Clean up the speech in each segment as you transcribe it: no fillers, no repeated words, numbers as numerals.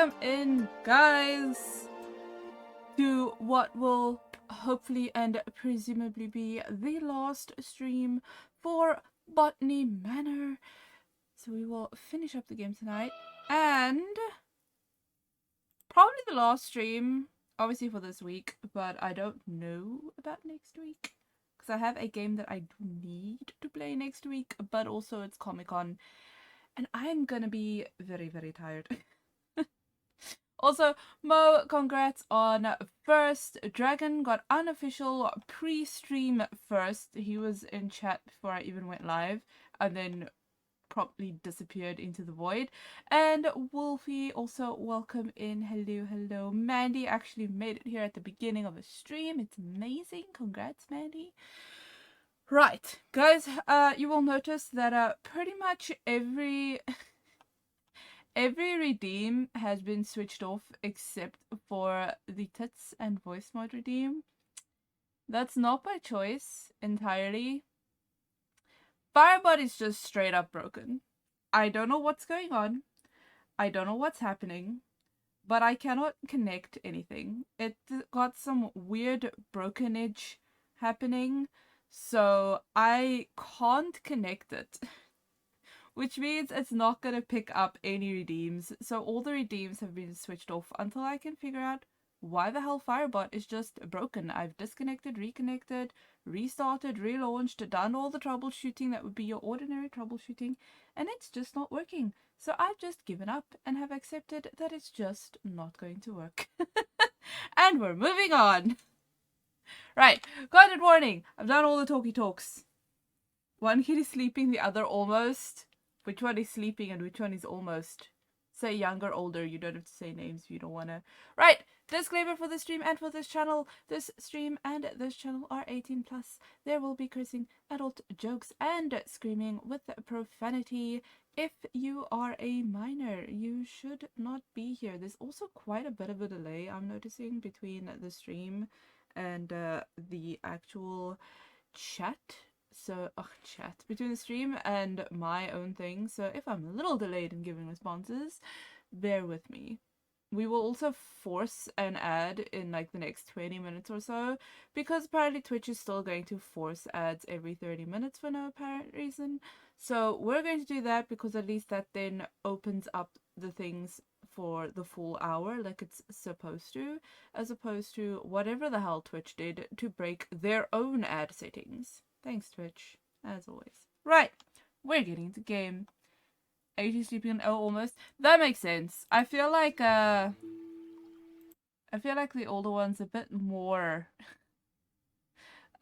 Welcome in, guys, to what will hopefully and presumably be the last stream for Botany Manor. So we will finish up the game tonight, and probably the last stream, obviously for this week, but I don't know about next week. Because I have a game that I do need to play next week, but also it's Comic-Con, and I'm gonna be very, very tired. Also, Mo, congrats on first. Dragon got unofficial pre-stream first. He was in chat before I even went live, and then promptly disappeared into the void. And Wolfie, also welcome in. Hello, hello. Mandy actually made it here at the beginning of the stream. It's amazing. Congrats, Mandy. Right, guys, you will notice that pretty much every redeem has been switched off except for the tits and voice mod redeem. That's not by choice entirely. Firebot is just straight up broken. I don't know what's going on. I don't know what's happening. But I cannot connect anything. It got some weird brokenage happening. So I can't connect it. Which means it's not going to pick up any redeems. So all the redeems have been switched off until I can figure out why the hell Firebot is just broken. I've disconnected, reconnected, restarted, relaunched, done all the troubleshooting that would be your ordinary troubleshooting, and it's just not working. So I've just given up and have accepted that it's just not going to work. And we're moving on. Right, content warning. I've done all the talky talks. One kid is sleeping, the other almost. Which one is sleeping and which one is almost? Say younger, older. You don't have to say names if you don't want to. Right. Disclaimer for this stream and for this channel. This stream and this channel are 18+. There will be cursing, adult jokes, and screaming with profanity. If you are a minor, you should not be here. There's also quite a bit of a delay I'm noticing between the stream and the actual chat. So, chat between the stream and my own thing. So if I'm a little delayed in giving responses, bear with me. We will also force an ad in like the next 20 minutes or so, because apparently Twitch is still going to force ads every 30 minutes for no apparent reason. So we're going to do that because at least that then opens up the things for the full hour like it's supposed to, as opposed to whatever the hell Twitch did to break their own ad settings. Thanks, Twitch, as always. Right, we're getting into game. 80 sleeping on almost. That makes sense. I feel like the older one's a bit more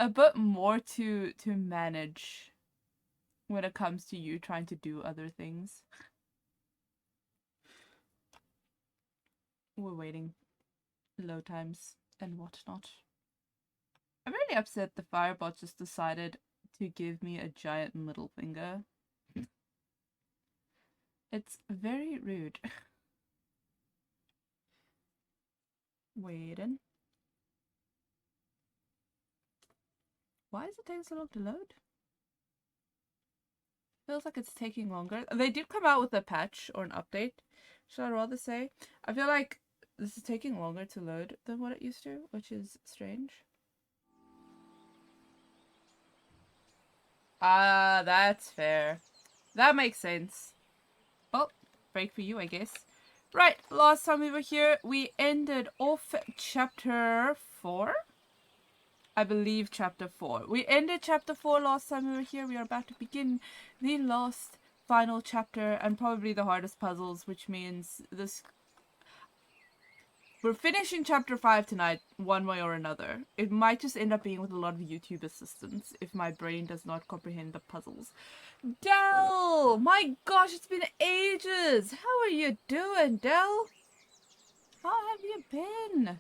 to manage when it comes to you trying to do other things. We're waiting load times and whatnot. I'm really upset the Firebot just decided to give me a giant middle finger. It's very rude. Waiting. Why is it taking so long to load? Feels like it's taking longer. They did come out with a patch or an update, should I rather say. I feel like this is taking longer to load than what it used to, which is strange. Ah, that's fair. That makes sense. Well, break for you, I guess. Right, last time we were here, we ended off chapter 4? I believe chapter 4. We ended chapter 4 last time we were here. We are about to begin the last final chapter and probably the hardest puzzles, which means this... We're finishing chapter 5 tonight, one way or another. It might just end up being with a lot of YouTube assistance if my brain does not comprehend the puzzles. Del! My gosh, it's been ages! How are you doing, Del? How have you been?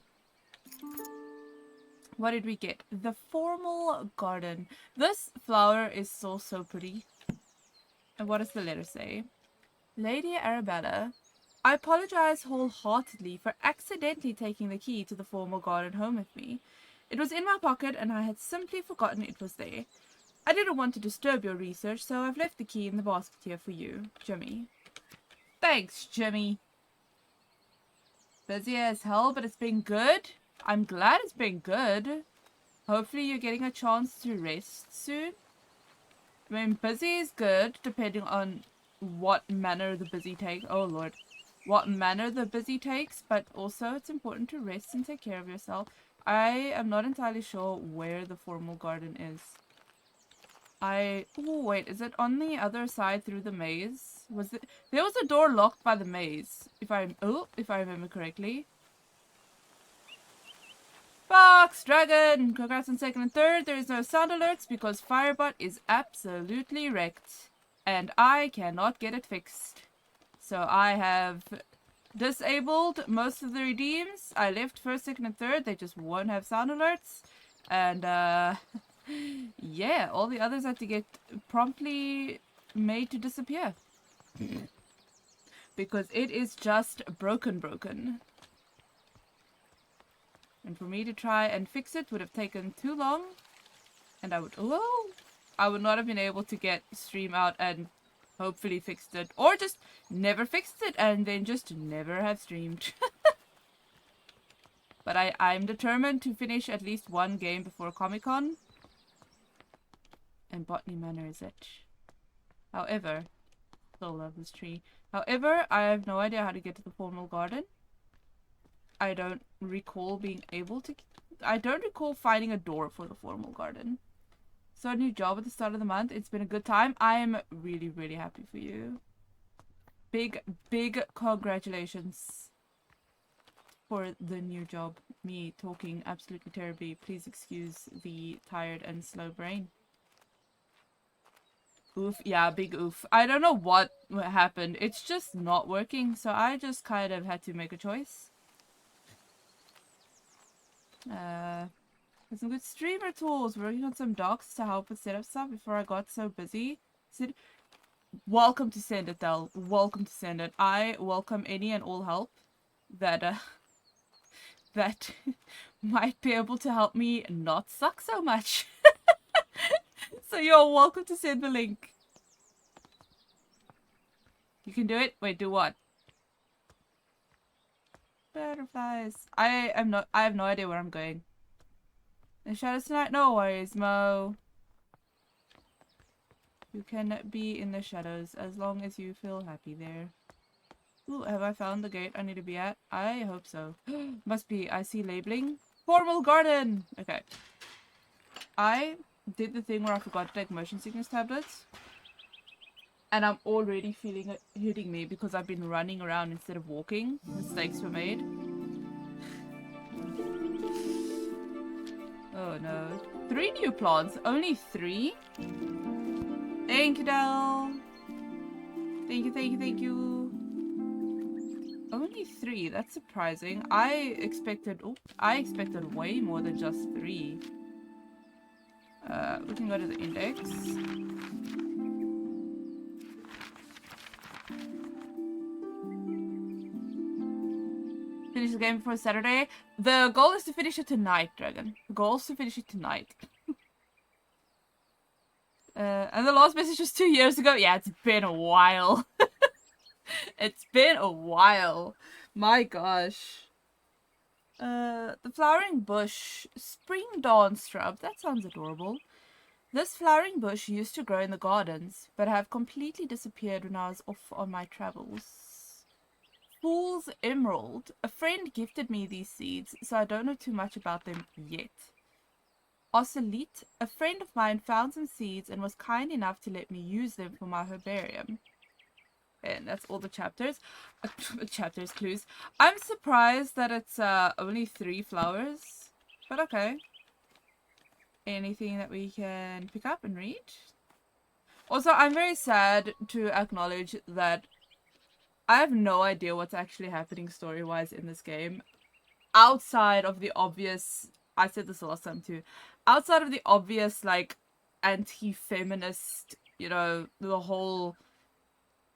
What did we get? The formal garden. This flower is so pretty. And what does the letter say? Lady Arabella, I apologize wholeheartedly for accidentally taking the key to the formal garden home with me. It was in my pocket and I had simply forgotten it was there. I didn't want to disturb your research, so I've left the key in the basket here for you, Jimmy. Thanks, Jimmy. Busy as hell, but it's been good. I'm glad it's been good. Hopefully you're getting a chance to rest soon. I mean, busy is good, depending on what manner the busy takes. Oh, Lord. What manner the busy takes, but also it's important to rest and take care of yourself. I am not entirely sure where the formal garden is. Oh, wait, is it on the other side through the maze? There was a door locked by the maze, if I remember correctly. Fox, Dragon, congrats on second and third. There is no sound alerts because Firebot is absolutely wrecked. And I cannot get it fixed. So I have disabled most of the redeems. I left first, second, and third. They just won't have sound alerts. And, yeah, all the others had to get promptly made to disappear. Because it is just broken. And for me to try and fix it would have taken too long. And I would not have been able to get stream out and hopefully fixed it. Or just never fixed it and then just never have streamed. But I'm determined to finish at least one game before Comic-Con. And Botany Manor is it. However, still love this tree. However, I have no idea how to get to the formal garden. I don't recall being able to... I don't recall finding a door for the formal garden. So a new job at the start of the month. It's been a good time. I'm really, really happy for you. Big congratulations for the new job. Me talking absolutely terribly. Please excuse the tired and slow brain. Oof. Yeah, big oof. I don't know what happened. It's just not working. So I just kind of had to make a choice. Some good streamer tools. Working on some docs to help with setup stuff before I got so busy. Welcome to send it, Del. Welcome to send it. I welcome any and all help that that might be able to help me not suck so much. So you're welcome to send the link. You can do it. Wait, do what? Butterflies. I have no idea where I'm going. The shadows tonight? No worries, Mo. You can be in the shadows as long as you feel happy there. Ooh, have I found the gate I need to be at? I hope so. Must be. I see labeling. Formal garden! Okay. I did the thing where I forgot to take motion sickness tablets. And I'm already feeling it hitting me because I've been running around instead of walking. Mistakes were made. Oh no. 3 new plants. Only 3? Thank you, Del. Thank you. Only 3. That's surprising. I expected way more than just 3. We can go to the index. Finish the game before Saturday. The goal is to finish it tonight, Dragon. The goal is to finish it tonight. And the last message was 2 years ago. Yeah, it's been a while. It's been a while. My gosh. The flowering bush. Spring dawn shrub. That sounds adorable. This flowering bush used to grow in the gardens, but have completely disappeared when I was off on my travels. Fool's Emerald. A friend gifted me these seeds, so I don't know too much about them yet. Ocelete. A friend of mine found some seeds and was kind enough to let me use them for my herbarium. And that's all the chapters. Clues. I'm surprised that it's only 3 flowers, but okay. Anything that we can pick up and read? Also, I'm very sad to acknowledge that I have no idea what's actually happening story-wise in this game. Outside of the obvious... I said this last time too. Outside of the obvious, like, anti-feminist, you know, the whole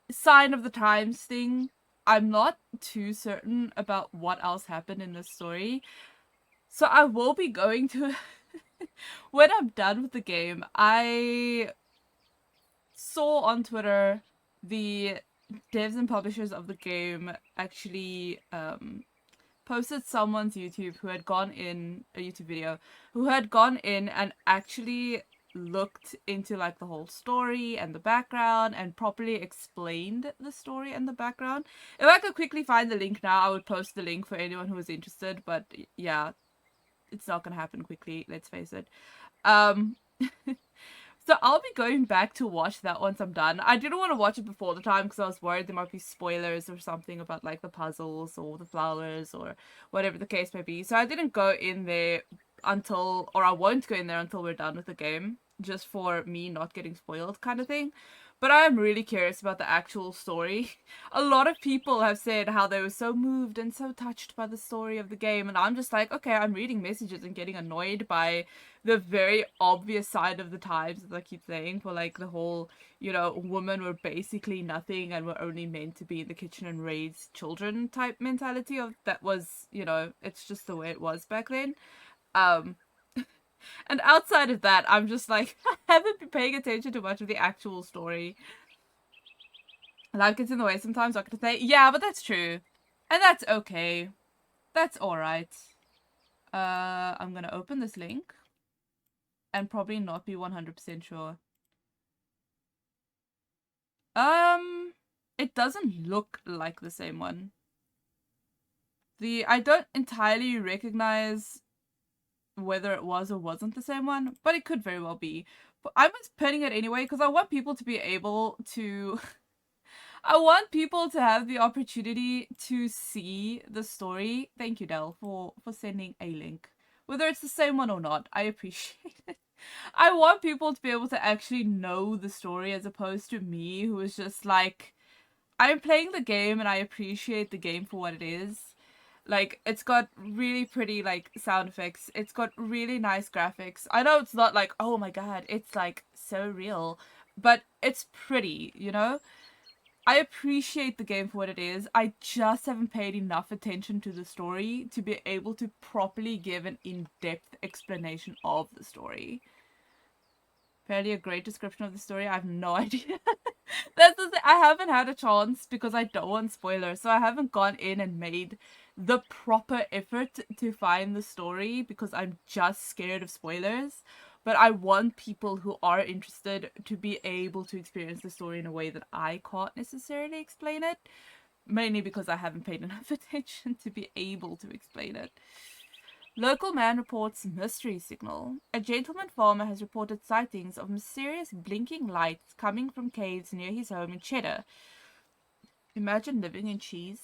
sign of the times thing, I'm not too certain about what else happened in this story. So I will be going to... when I'm done with the game, I saw on Twitter the devs and publishers of the game actually posted someone's YouTube who had gone in a YouTube video who had gone in and actually looked into like the whole story and the background and properly explained the story and the background. If I could quickly find the link now, I would post the link for anyone who is interested, but yeah, it's not gonna happen quickly, let's face it. So I'll be going back to watch that once I'm done. I didn't want to watch it before the time because I was worried there might be spoilers or something about like the puzzles or the flowers or whatever the case may be. So I didn't go in there until, or I won't go in there until we're done with the game, just for me not getting spoiled kind of thing. But I am really curious about the actual story. A lot of people have said how they were so moved and so touched by the story of the game, and I'm just like, okay, I'm reading messages and getting annoyed by the very obvious side of the times, as I keep saying, for like the whole, you know, women were basically nothing and were only meant to be in the kitchen and raise children type mentality of that was, you know, it's just the way it was back then. And outside of that, I'm just like, I haven't been paying attention to much of the actual story. Life gets in the way sometimes, not gonna say. Yeah, but that's true. And that's okay. That's alright. I'm gonna open this link. And probably not be 100% sure. It doesn't look like the same one. I don't entirely recognize whether it was or wasn't the same one, but it could very well be. But I was putting it anyway because I want people to be able to I want people to have the opportunity to see the story. Thank you, Del, for sending a link. Whether it's the same one or not, I appreciate it. I want people to be able to actually know the story as opposed to me who is just like, I'm playing the game and I appreciate the game for what it is. Like, it's got really pretty, like, sound effects. It's got really nice graphics. I know it's not like, oh my god, it's, like, so real. But it's pretty, you know? I appreciate the game for what it is. I just haven't paid enough attention to the story to be able to properly give an in-depth explanation of the story. Fairly a great description of the story. I have no idea. That's the thing. I haven't had a chance because I don't want spoilers. So I haven't gone in and made the proper effort to find the story because I'm just scared of spoilers. But I want people who are interested to be able to experience the story in a way that I can't necessarily explain it. Mainly because I haven't paid enough attention to be able to explain it. Local man reports mystery signal. A gentleman farmer has reported sightings of mysterious blinking lights coming from caves near his home in Cheddar. Imagine living in cheese.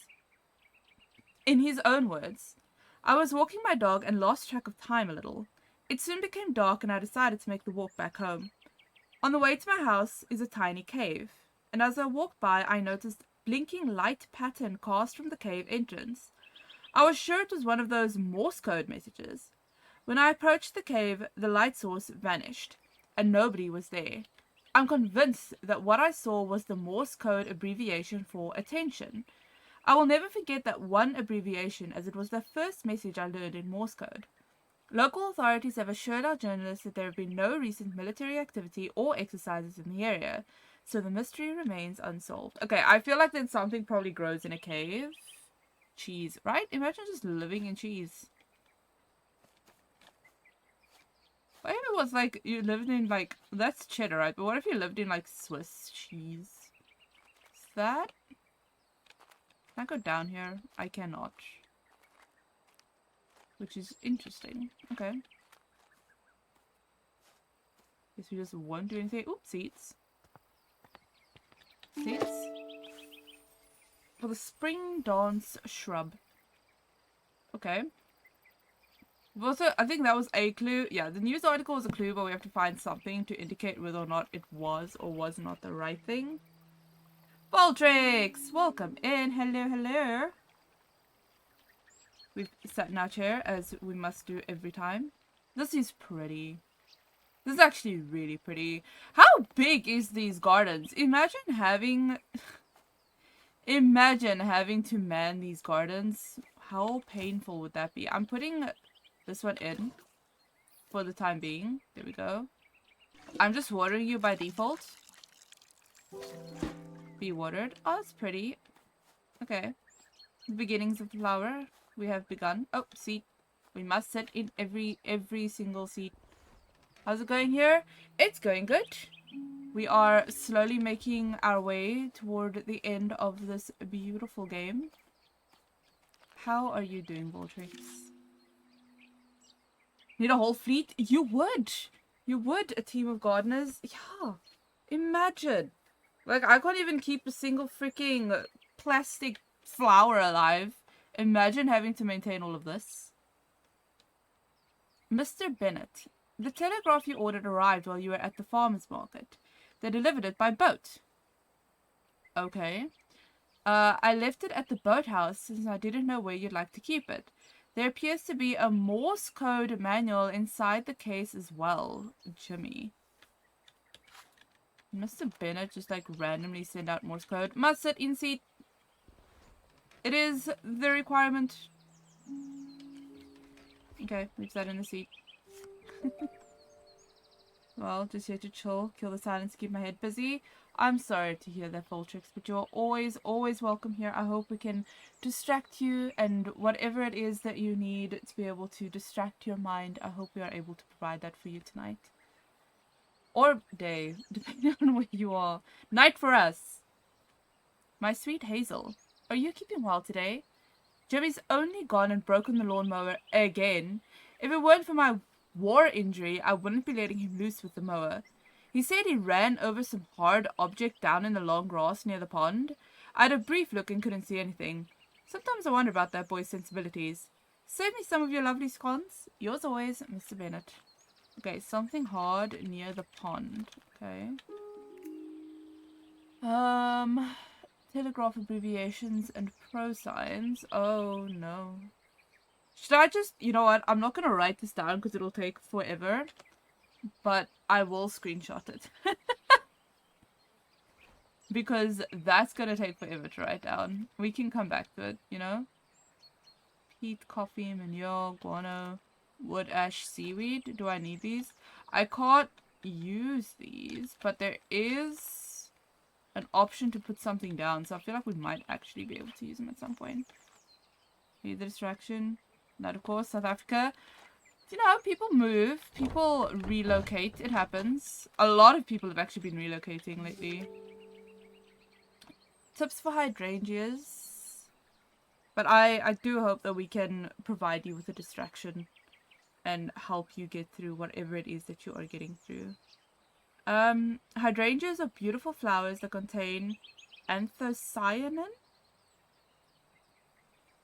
In his own words, I was walking my dog and lost track of time a little. It soon became dark and I decided to make the walk back home. On the way to my house is a tiny cave, and as I walked by I noticed blinking light pattern cast from the cave entrance. I was sure it was one of those Morse code messages. When I approached the cave, the light source vanished, and nobody was there. I'm convinced that what I saw was the Morse code abbreviation for attention. I will never forget that one abbreviation, as it was the first message I learned in Morse code. Local authorities have assured our journalists that there have been no recent military activity or exercises in the area, so the mystery remains unsolved. Okay, I feel like then something probably grows in a cave. Cheese, right? Imagine just living in cheese. What if it was like you lived in like, that's cheddar, right? But what if you lived in like Swiss cheese? Is that? Can I go down here? I cannot. Which is interesting. Okay. Guess we just won't do anything. Oops, seeds. Seeds. For the spring dance shrub. Okay. Also, I think that was a clue. Yeah, the news article was a clue, but we have to find something to indicate whether or not it was or was not the right thing. Baldrix! Welcome in. Hello, hello. We've sat in our chair, as we must do every time. This is pretty. This is actually really pretty. How big is these gardens? Imagine having to man these gardens. How painful would that be? I'm putting this one in for the time being. There we go. I'm just watering you by default. Be watered. Oh, that's pretty. Okay. The beginnings of the flower. We have begun. Oh, seat. We must sit in every single seat. How's it going here? It's going good. We are slowly making our way toward the end of this beautiful game. How are you doing, Voltrix? Need a whole fleet? You would. You would, a team of gardeners. Yeah. Imagine. Like, I can't even keep a single freaking plastic flower alive. Imagine having to maintain all of this. Mr. Bennett, the telegraph you ordered arrived while you were at the farmer's market. They delivered it by boat. Okay. I left it at the boathouse since I didn't know where you'd like to keep it. There appears to be a Morse code manual inside the case as well, Jimmy. Mr. Bennett just like randomly send out Morse code. Must sit in seat. It is the requirement. Okay, leave that in the seat. Well, just here to chill, kill the silence, keep my head busy. I'm sorry to hear that, Voltrix, but you're always, always welcome here. I hope we can distract you, and whatever it is that you need to be able to distract your mind, I hope we are able to provide that for you tonight. Or day, depending on where you are. Night for us. My sweet Hazel, are you keeping well today? Jimmy's only gone and broken the lawnmower again. If it weren't for my war injury, I wouldn't be letting him loose with the mower. He said he ran over some hard object down in the long grass near the pond. I had a brief look and couldn't see anything. Sometimes I wonder about that boy's sensibilities. Save me some of your lovely scones. Yours always, Mr. Bennett. Okay, something hard near the pond. Okay. Telegraph abbreviations and pro signs. Oh, no. Should I just... You know what? I'm not going to write this down because it'll take forever. But I will screenshot it. Because that's going to take forever to write down. We can come back to it, you know? Peat, coffee, manure, guano, wood, ash, seaweed. Do I need these? I can't use these, but there is an option to put something down, so I feel like we might actually be able to use them at some point. Need the distraction. Not of course, South Africa. You know, people move, people relocate, it happens. A lot of people have actually been relocating lately. Tips for hydrangeas. But I do hope that we can provide you with a distraction and help you get through whatever it is that you are getting through. Hydrangeas are beautiful flowers that contain anthocyanin.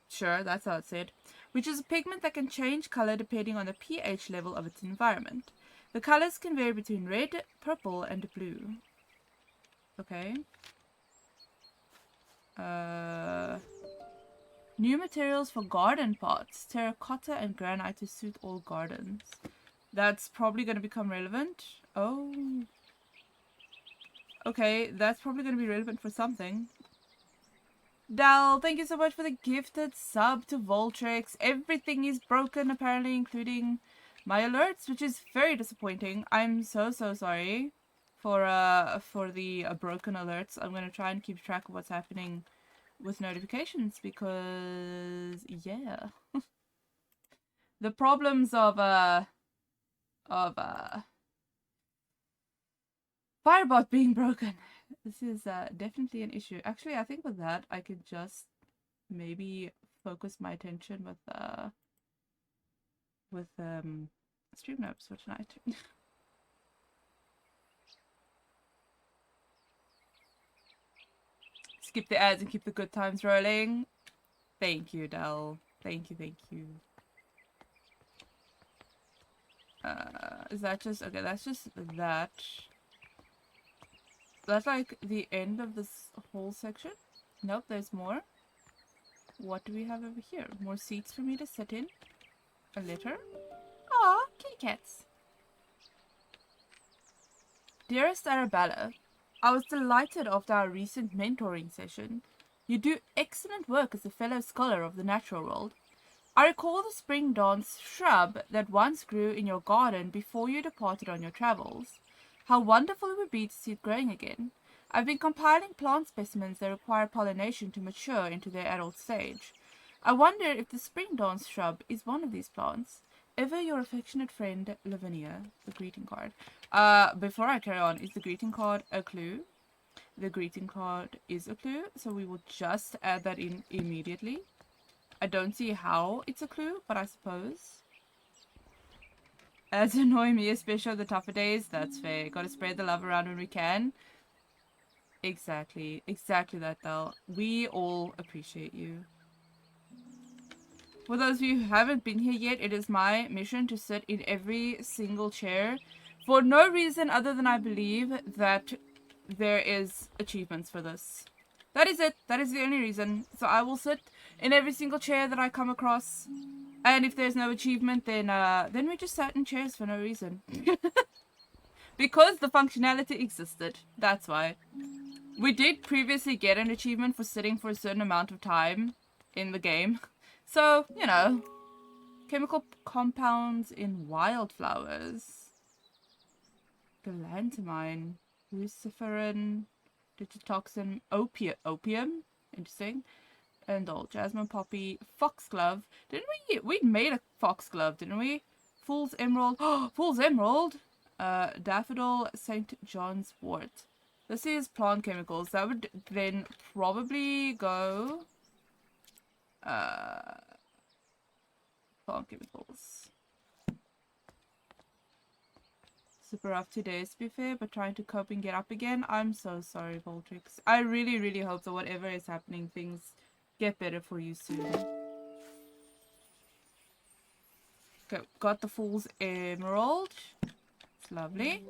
Sure, that's how it's said. Which is a pigment that can change color depending on the pH level of its environment. The colors can vary between red, purple, and blue. Okay. New materials for garden pots. Terracotta and granite to suit all gardens. That's probably going to become relevant. Oh. Okay, that's probably going to be relevant for something. Dal, thank you so much for the gifted sub to Voltrix. Everything is broken, apparently, including my alerts, which is very disappointing. I'm so sorry for the broken alerts. I'm going to try and keep track of what's happening with notifications because, yeah. The problems of Firebot being broken. This is definitely an issue. Actually, I think with that, I could just maybe focus my attention with stream notes for tonight. Skip the ads and keep the good times rolling. Thank you, Del. Thank you, thank you. Is that just... Okay, that's just that. That's like the end of this whole section. Nope, there's more. What do we have over here? More seats for me to sit in. A litter. Aw, kitty cats. Dearest Arabella, I was delighted after our recent mentoring session. You do excellent work as a fellow scholar of the natural world. I recall the spring dance shrub that once grew in your garden before you departed on your travels. How wonderful it would be to see it growing again. I've been compiling plant specimens that require pollination to mature into their adult stage. I wonder if the spring dance shrub is one of these plants. Ever your affectionate friend, Lavinia. The greeting card. Before I carry on, is the greeting card a clue? The greeting card is a clue, so we will just add that in immediately. I don't see how it's a clue, but I suppose. As annoy me, especially on the tougher days, that's fair. Gotta spread the love around when we can. Exactly that, Del. We all appreciate you. For those of you who haven't been here yet, it is my mission to sit in every single chair for no reason other than I believe that there is achievements for this. That is it. That is the only reason. So I will sit in every single chair that I come across. And if there's no achievement, then we just sat in chairs for no reason. Because the functionality existed. That's why. We did previously get an achievement for sitting for a certain amount of time in the game. So, you know, chemical compounds in wildflowers. Galantamine, luciferin, digitoxin, opium. Interesting. And all jasmine poppy, foxglove. Didn't we made a foxglove, didn't we? Fool's emerald. Oh, fool's emerald. Daffodil, St. John's wort. This is plant chemicals. That would then probably go plant chemicals. Super rough today, to be fair, but trying to cope and get up again. I'm so sorry, Voltrix. I really, really hope that whatever is happening, things get better for you soon. Okay, got the Fool's Emerald. It's lovely.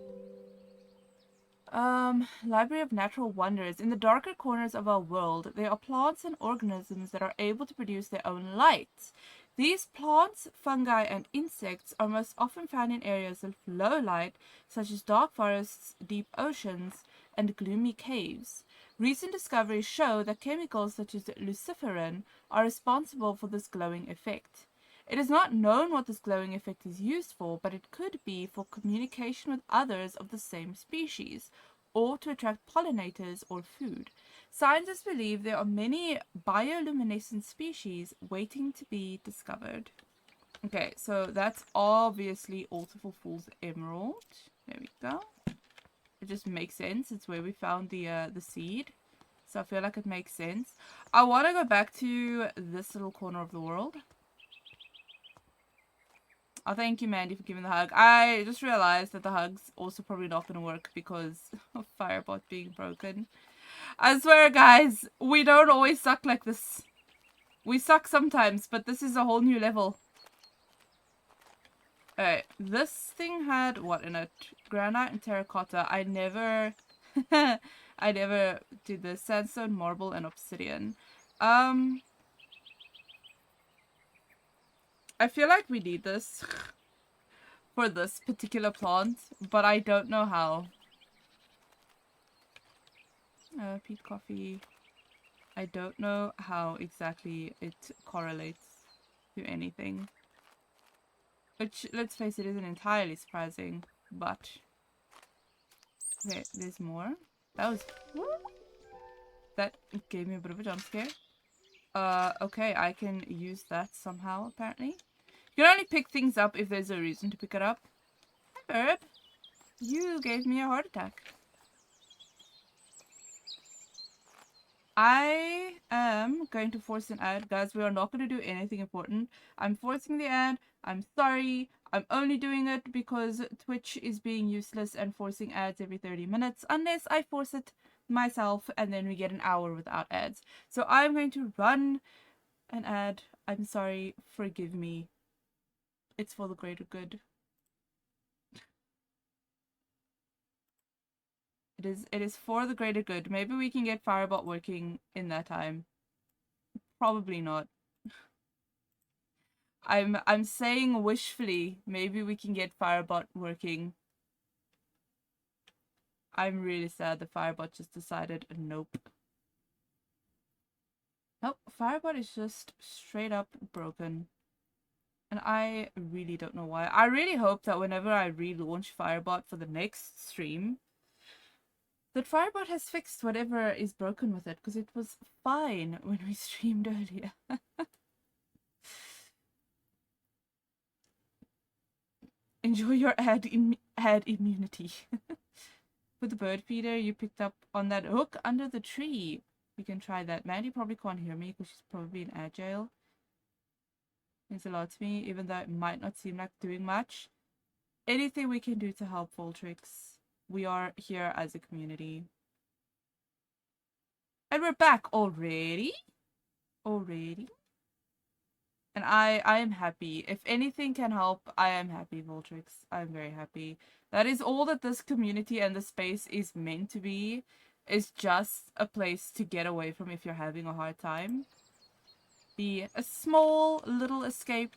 Library of Natural Wonders. In the darker corners of our world, there are plants and organisms that are able to produce their own light. These plants, fungi, and insects are most often found in areas of low light, such as dark forests, deep oceans, and gloomy caves. Recent discoveries show that chemicals such as luciferin are responsible for this glowing effect. It is not known what this glowing effect is used for, but it could be for communication with others of the same species, or to attract pollinators or food. Scientists believe there are many bioluminescent species waiting to be discovered. Okay, so that's obviously also for Fool's Emerald. There we go. It just makes sense. It's where we found the seed. So I feel like it makes sense. I want to go back to this little corner of the world. Oh, thank you, Mandy, for giving the hug. I just realized that the hug's also probably not going to work because of Firebot being broken. I swear, guys, we don't always suck like this. We suck sometimes, but this is a whole new level. Alright, this thing had what in it? Granite and terracotta. I never... I never did the sandstone, marble, and obsidian. I feel like we need this for this particular plant, but I don't know how. Peat coffee. I don't know how exactly it correlates to anything. Which, let's face it, isn't entirely surprising, but... Okay, there's more. That gave me a bit of a jump scare. Okay, I can use that somehow, apparently. You can only pick things up if there's a reason to pick it up. Hi, Herb. You gave me a heart attack. I am going to force an ad. Guys, we are not going to do anything important. I'm forcing the ad. I'm sorry. I'm only doing it because Twitch is being useless and forcing ads every 30 minutes. Unless I force it myself and then we get an hour without ads. So I'm going to run an ad. I'm sorry. Forgive me. It's for the greater good. It is for the greater good. Maybe we can get Firebot working in that time. Probably not. I'm saying wishfully, maybe we can get Firebot working. I'm really sad that Firebot just decided nope. Nope, Firebot is just straight up broken. And I really don't know why. I really hope that whenever I relaunch Firebot for the next stream, that Firebot has fixed whatever is broken with it, because it was fine when we streamed earlier. Enjoy your ad immunity. With the bird feeder you picked up on that hook under the tree. We can try that. Mandy probably can't hear me because she's probably in agile. Means a lot to me, even though it might not seem like doing much. Anything we can do to help Voltrix. We are here as a community. And we're back already. And I am happy. If anything can help, I am happy, Voltrix. I'm very happy. That is all that this community and the space is meant to be. Is just a place to get away from if you're having a hard time. Be a small little escape.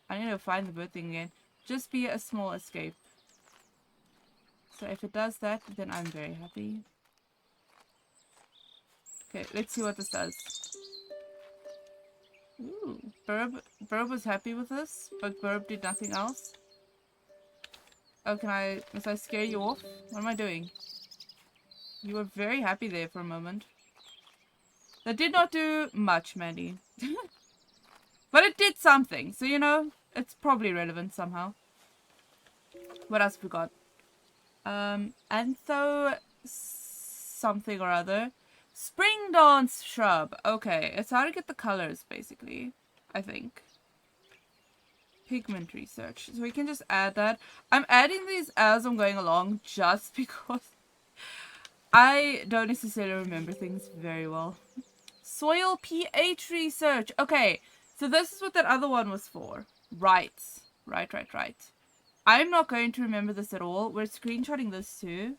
I need to find the bird thing again. Just be a small escape. So if it does that, then I'm very happy. Okay, let's see what this does. Ooh, Burb was happy with this, but Burb did nothing else. Oh, must I scare you off? What am I doing? You were very happy there for a moment. That did not do much, Mandy. But it did something, so you know, it's probably relevant somehow. What else have we got? Antho something or other. Spring dance shrub. Okay, it's how to get the colors, basically. I think. Pigment research. So we can just add that. I'm adding these as I'm going along just because I don't necessarily remember things very well. Soil pH research. Okay, so this is what that other one was for. Right. I'm not going to remember this at all. We're screenshotting this too.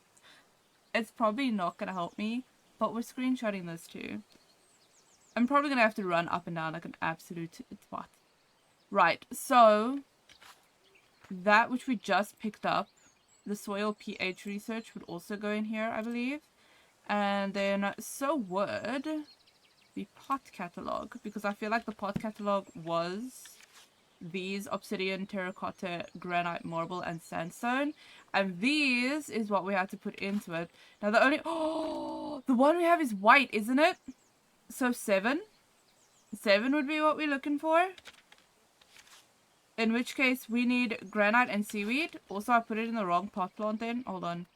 It's probably not going to help me, but we're screenshotting this too. I'm probably going to have to run up and down like an absolute twat. Right, so that which we just picked up, the soil pH research would also go in here, I believe. And then so would the pot catalog, because I feel like the pot catalog was these obsidian, terracotta, granite, marble, and sandstone. And these is what we had to put into it. Now the only... Oh! The one we have is white, isn't it? So 7. 7 would be what we're looking for. In which case we need granite and seaweed. Also, I put it in the wrong pot plant then. Hold on.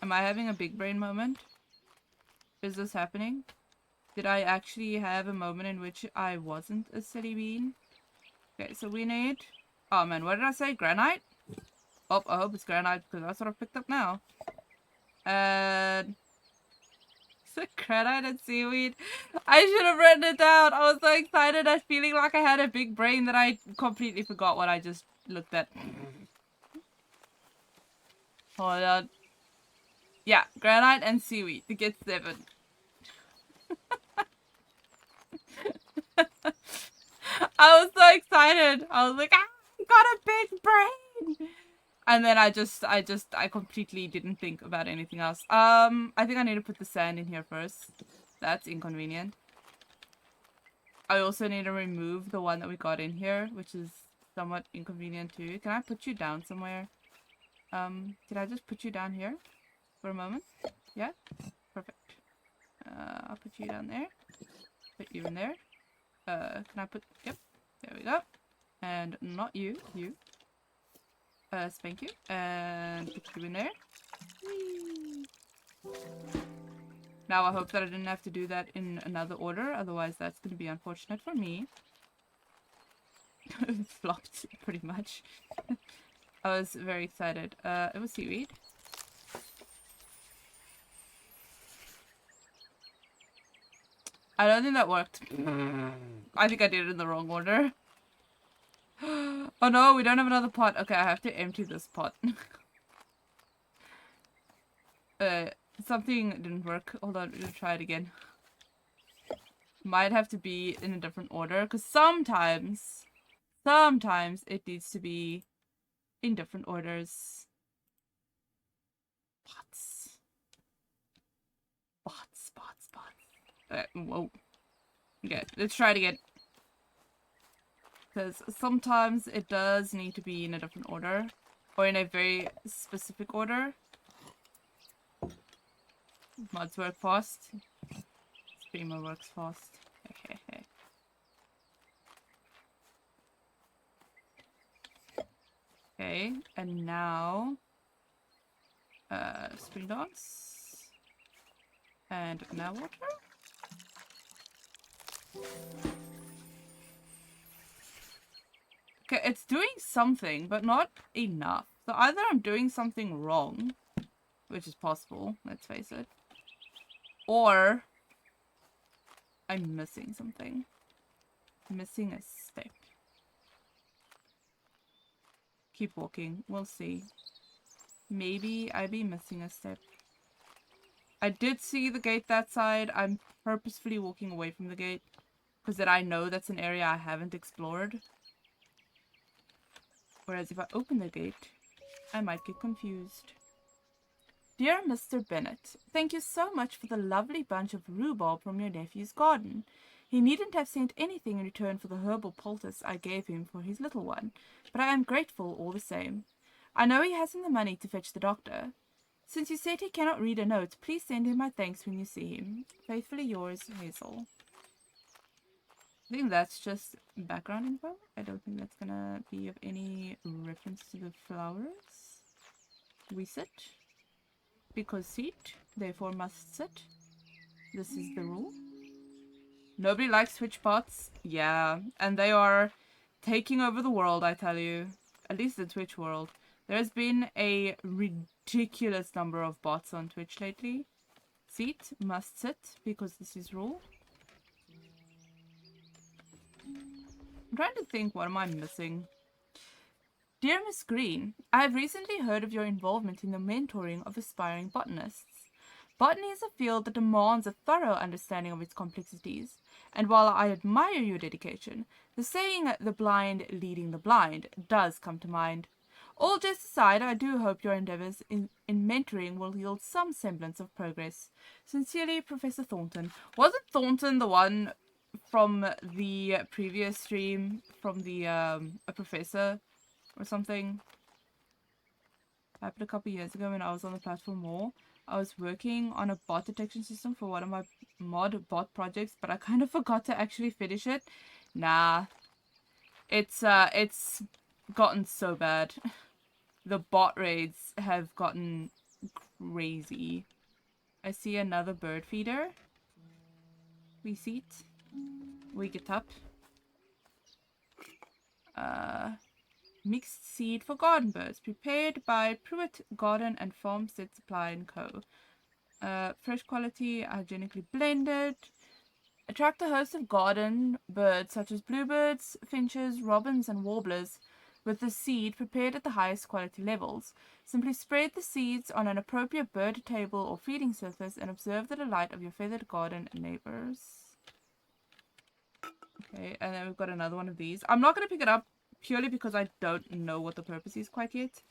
Am I having a big brain moment? Is this happening? Did I actually have a moment in which I wasn't a silly bean? Okay, so we need... Oh man, what did I say? Granite? Oh, I hope it's granite because that's what I've picked up now. And... Is it granite and seaweed? I should have written it down. I was so excited at feeling like I had a big brain that I completely forgot what I just looked at. Hold on. Yeah, granite and seaweed to get 7. I was so excited. I was like, ah, I got a big brain. And then I completely didn't think about anything else. I think I need to put the sand in here first. That's inconvenient. I also need to remove the one that we got in here, which is somewhat inconvenient too. Can I put you down somewhere? Did I just put you down here for a moment? Yeah? Perfect. I'll put you down there. Put you in there. Can I put... Yep. There we go. And not you. You. Spank you. And put you in there. Whee! Now I hope that I didn't have to do that in another order. Otherwise that's going to be unfortunate for me. It flopped pretty much. I was very excited. It was seaweed. I don't think that worked. I think I did it in the wrong order. Oh no, we don't have another pot. Okay, I have to empty this pot. Something didn't work. Hold on, we'll try it again. Might have to be in a different order, because sometimes it needs to be in different orders. Pots. Whoa. Okay, let's try it again. Because sometimes it does need to be in a different order. Or in a very specific order. Mods work fast. Streamer works fast. Okay, Okay, and now spring dance and now water. Okay, it's doing something, but not enough. So either I'm doing something wrong, which is possible, let's face it, or I'm missing something. Missing a step. Keep walking. We'll see. Maybe I be missing a step. I did see the gate that side. I'm purposefully walking away from the gate because then I know that's an area I haven't explored. Whereas if I open the gate, I might get confused. Dear Mr. Bennet, thank you so much for the lovely bunch of rhubarb from your nephew's garden. He needn't have sent anything in return for the herbal poultice I gave him for his little one, but I am grateful all the same. I know he hasn't the money to fetch the doctor. Since you said he cannot read a note, please send him my thanks when you see him. Faithfully yours, Hazel. I think that's just background info. I don't think that's gonna be of any reference to the flowers. We sit. Because sit, therefore must sit. This is the rule. Nobody likes Twitch bots. Yeah, and they are taking over the world, I tell you. At least the Twitch world. There's been a ridiculous number of bots on Twitch lately. Seat must sit because this is rule. I'm trying to think, what am I missing? Dear Miss Green, I have recently heard of your involvement in the mentoring of aspiring botanists. Botany is a field that demands a thorough understanding of its complexities, and while I admire your dedication, the saying "the blind leading the blind" does come to mind. All jest aside, I do hope your endeavours in mentoring will yield some semblance of progress. Sincerely, Professor Thornton. Wasn't Thornton the one from the previous stream, from the, a professor or something? Happened a couple years ago when I was on the platform more. I was working on a bot detection system for one of my mod bot projects, but I kind of forgot to actually finish it. Nah. It's gotten so bad. The bot raids have gotten crazy. I see another bird feeder. We seat. We get up. Mixed seed for garden birds, prepared by Pruitt Garden and Farmstead Supply & Co. Fresh quality, hygienically blended. Attract a host of garden birds such as bluebirds, finches, robins, and warblers with the seed prepared at the highest quality levels. Simply spread the seeds on an appropriate bird table or feeding surface and observe the delight of your feathered garden neighbors. Okay, and then we've got another one of these. I'm not going to pick it up purely because I don't know what the purpose is quite yet.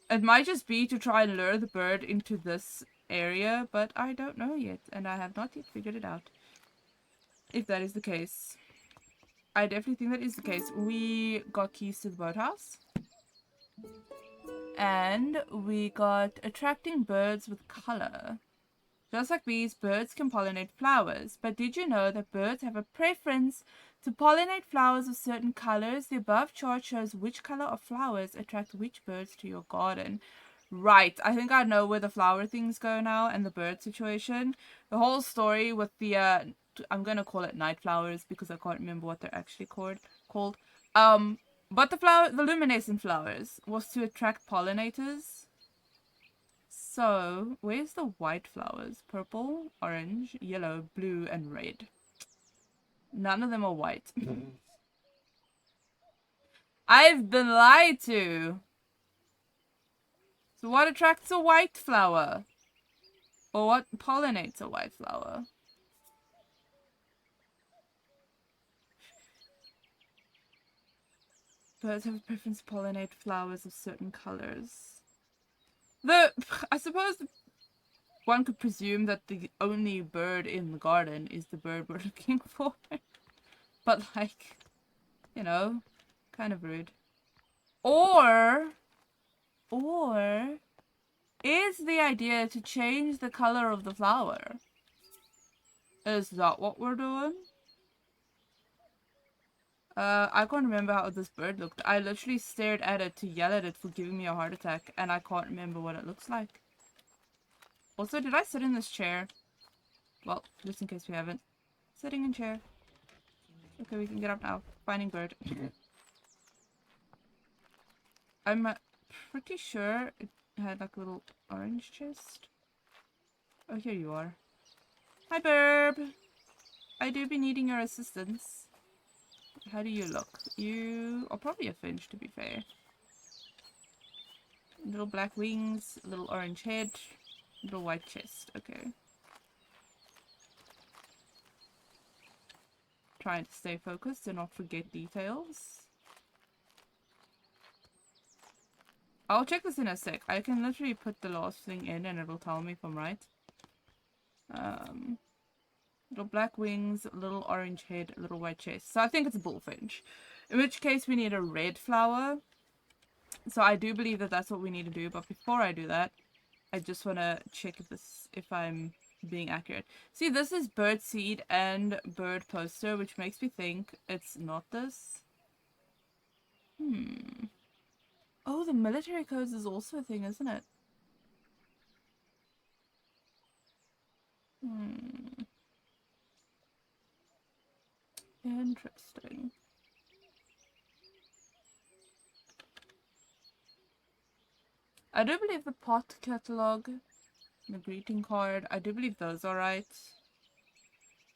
It might just be to try and lure the bird into this area, but I don't know yet, and I have not yet figured it out. If that is the case. I definitely think that is the case. We got keys to the boathouse. And we got attracting birds with color. Just like bees, birds can pollinate flowers. But did you know that birds have a preference to pollinate flowers of certain colors? The above chart shows which color of flowers attract which birds to your garden. Right, I think I know where the flower things go now and the bird situation. The whole story with the, I'm gonna call it night flowers because I can't remember what they're actually called. But the luminescent flowers was to attract pollinators. So, where's the white flowers? Purple, orange, yellow, blue, and red. None of them are white. I've been lied to! So what attracts a white flower? Or what pollinates a white flower? Birds have a preference to pollinate flowers of certain colors. I suppose one could presume that the only bird in the garden is the bird we're looking for. But, like, you know, kind of rude. Or is the idea to change the color of the flower? Is that what we're doing? I can't remember how this bird looked. I literally stared at it to yell at it for giving me a heart attack, and I can't remember what it looks like. Also, did I sit in this chair? Well, just in case we haven't. Sitting in chair. Okay, we can get up now. Finding bird. I'm pretty sure it had like a little orange chest. Oh, here you are. Hi, Burb. I do be needing your assistance. How do you look? You are probably a finch, to be fair. Little black wings, little orange head, little white chest. Okay. Trying to stay focused and not forget details. I'll check this in a sec. I can literally put the last thing in and it'll tell me if I'm right. Little black wings, little orange head, little white chest. So I think it's a bullfinch. In which case we need a red flower. So I do believe that that's what we need to do. But before I do that, I just want to check if I'm being accurate. See, this is bird seed and bird poster, which makes me think it's not this. Oh, the military codes is also a thing, isn't it? Interesting. I do believe the pot catalog, the greeting card, I do believe those are right.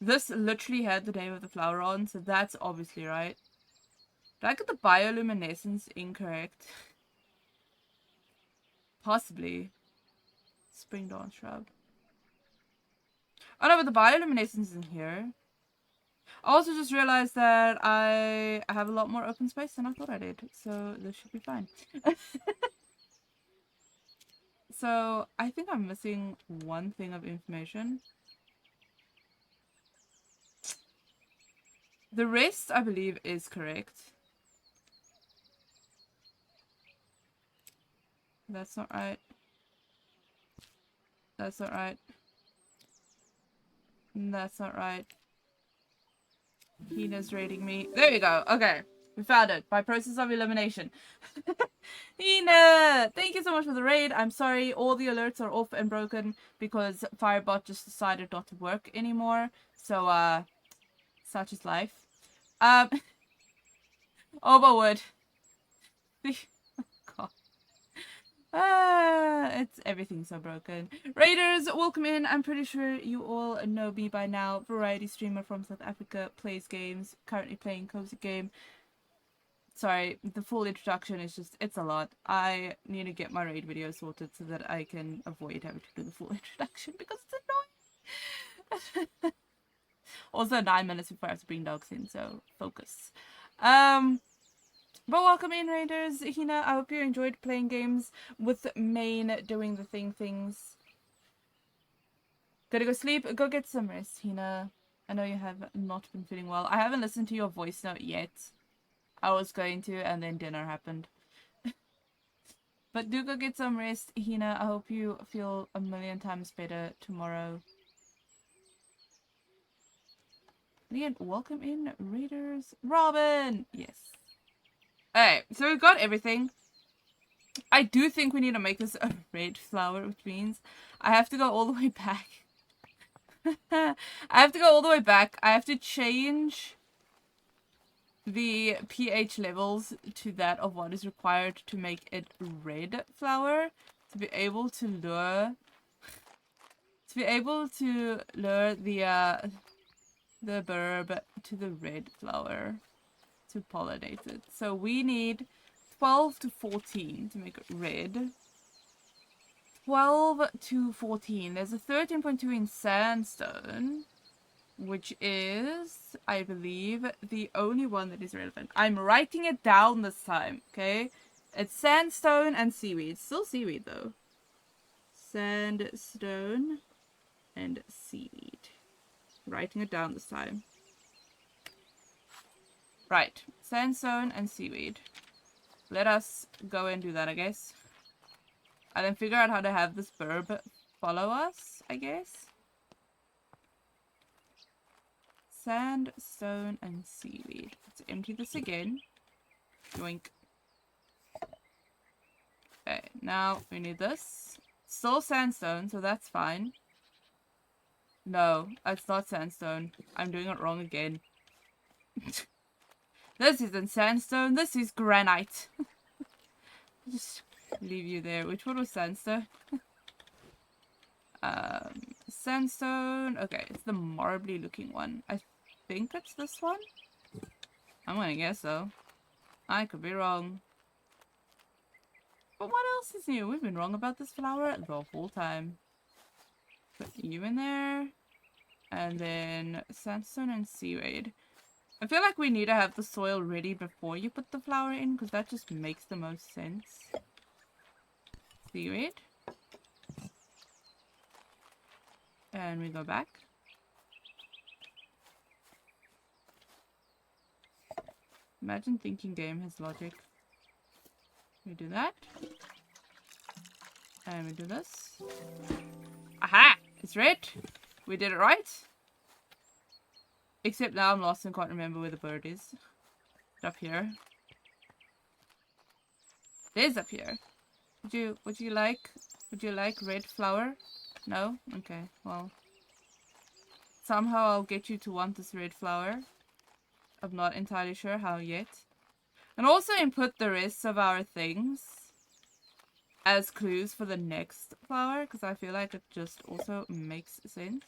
This literally had the name of the flower on, so that's obviously right. Did I get the bioluminescence incorrect? Possibly. Spring dawn shrub. Oh no, but the bioluminescence isn't here. I also just realized that I have a lot more open space than I thought I did, so this should be fine. So, I think I'm missing one thing of information. The rest, I believe, is correct. That's not right. That's not right. That's not right. Hina's raiding me. There you go. Okay. We found it. By process of elimination. Hina! Thank you so much for the raid. I'm sorry. All the alerts are off and broken because Firebot just decided not to work anymore. So, such is life. Oh, my word. God. It's everything's so broken. Raiders, welcome in. I'm pretty sure you all know me by now. Variety streamer from South Africa, plays games, currently playing Cozy Game. Sorry, the full introduction is just, it's a lot. I need to get my raid video sorted so that I can avoid having to do the full introduction because it's annoying. Also 9 minutes before I have to bring dogs in, so focus. But welcome in, Raiders. Hina, I hope you enjoyed playing games with Maine doing the things. Gotta go sleep. Go get some rest, Hina. I know you have not been feeling well. I haven't listened to your voice note yet. I was going to, and then dinner happened. But do go get some rest, Hina. I hope you feel a million times better tomorrow. Again, welcome in, Raiders. Robin! Yes. Alright, so we've got everything. I do think we need to make this a red flower, which means I have to go all the way back. I have to go all the way back. I have to change the pH levels to that of what is required to make it red flower to be able to lure the burb to the red flower to pollinate it. So we need 12 to 14 to make it red. 12 to 14. There's a 13.2 in sandstone, which is, I believe, the only one that is relevant. I'm writing it down this time, okay? It's sandstone and seaweed. Still seaweed, though. Sandstone and seaweed. Writing it down this time. Right. Sandstone and seaweed. Let us go and do that, I guess. And then figure out how to have this burb follow us, I guess. sand, stone, and seaweed. Let's empty this again. Yoink. Okay, now we need this. Still sandstone, so that's fine. No, it's not sandstone. I'm doing it wrong again. This isn't sandstone, this is granite. Just leave you there. Which one was sandstone? Sandstone. Okay, it's the marbly looking one. I think it's this one. I'm gonna guess so. I could be wrong. But what else is new? We've been wrong about this flower the whole time. Put you in there. And then sandstone and seaweed. I feel like we need to have the soil ready before you put the flower in, because that just makes the most sense. Seaweed. And we go back. Imagine thinking game has logic. We do that. And we do this. Aha! It's red! We did it right. Except now I'm lost and can't remember where the bird is. It's up here. It is up here. Would you like red flower? No? Okay, well. Somehow I'll get you to want this red flower. I'm not entirely sure how yet. And also input the rest of our things as clues for the next flower, because I feel like it just also makes sense.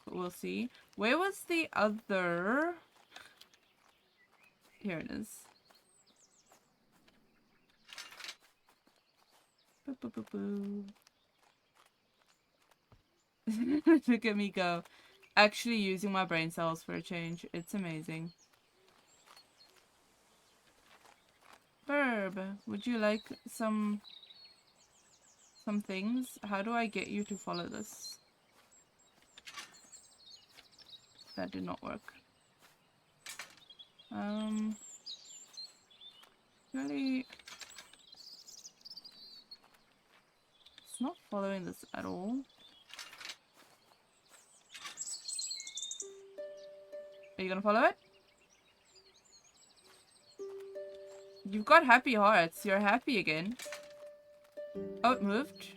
But we'll see. Where was the other? Here it is. Boo, boo, boo, boo. Look at me go. Actually using my brain cells for a change. It's amazing. Burb, would you like some things? How do I get you to follow this? That did not work. Really, it's not following this at all. Are you gonna follow it? You've got happy hearts. You're happy again. Oh, it moved.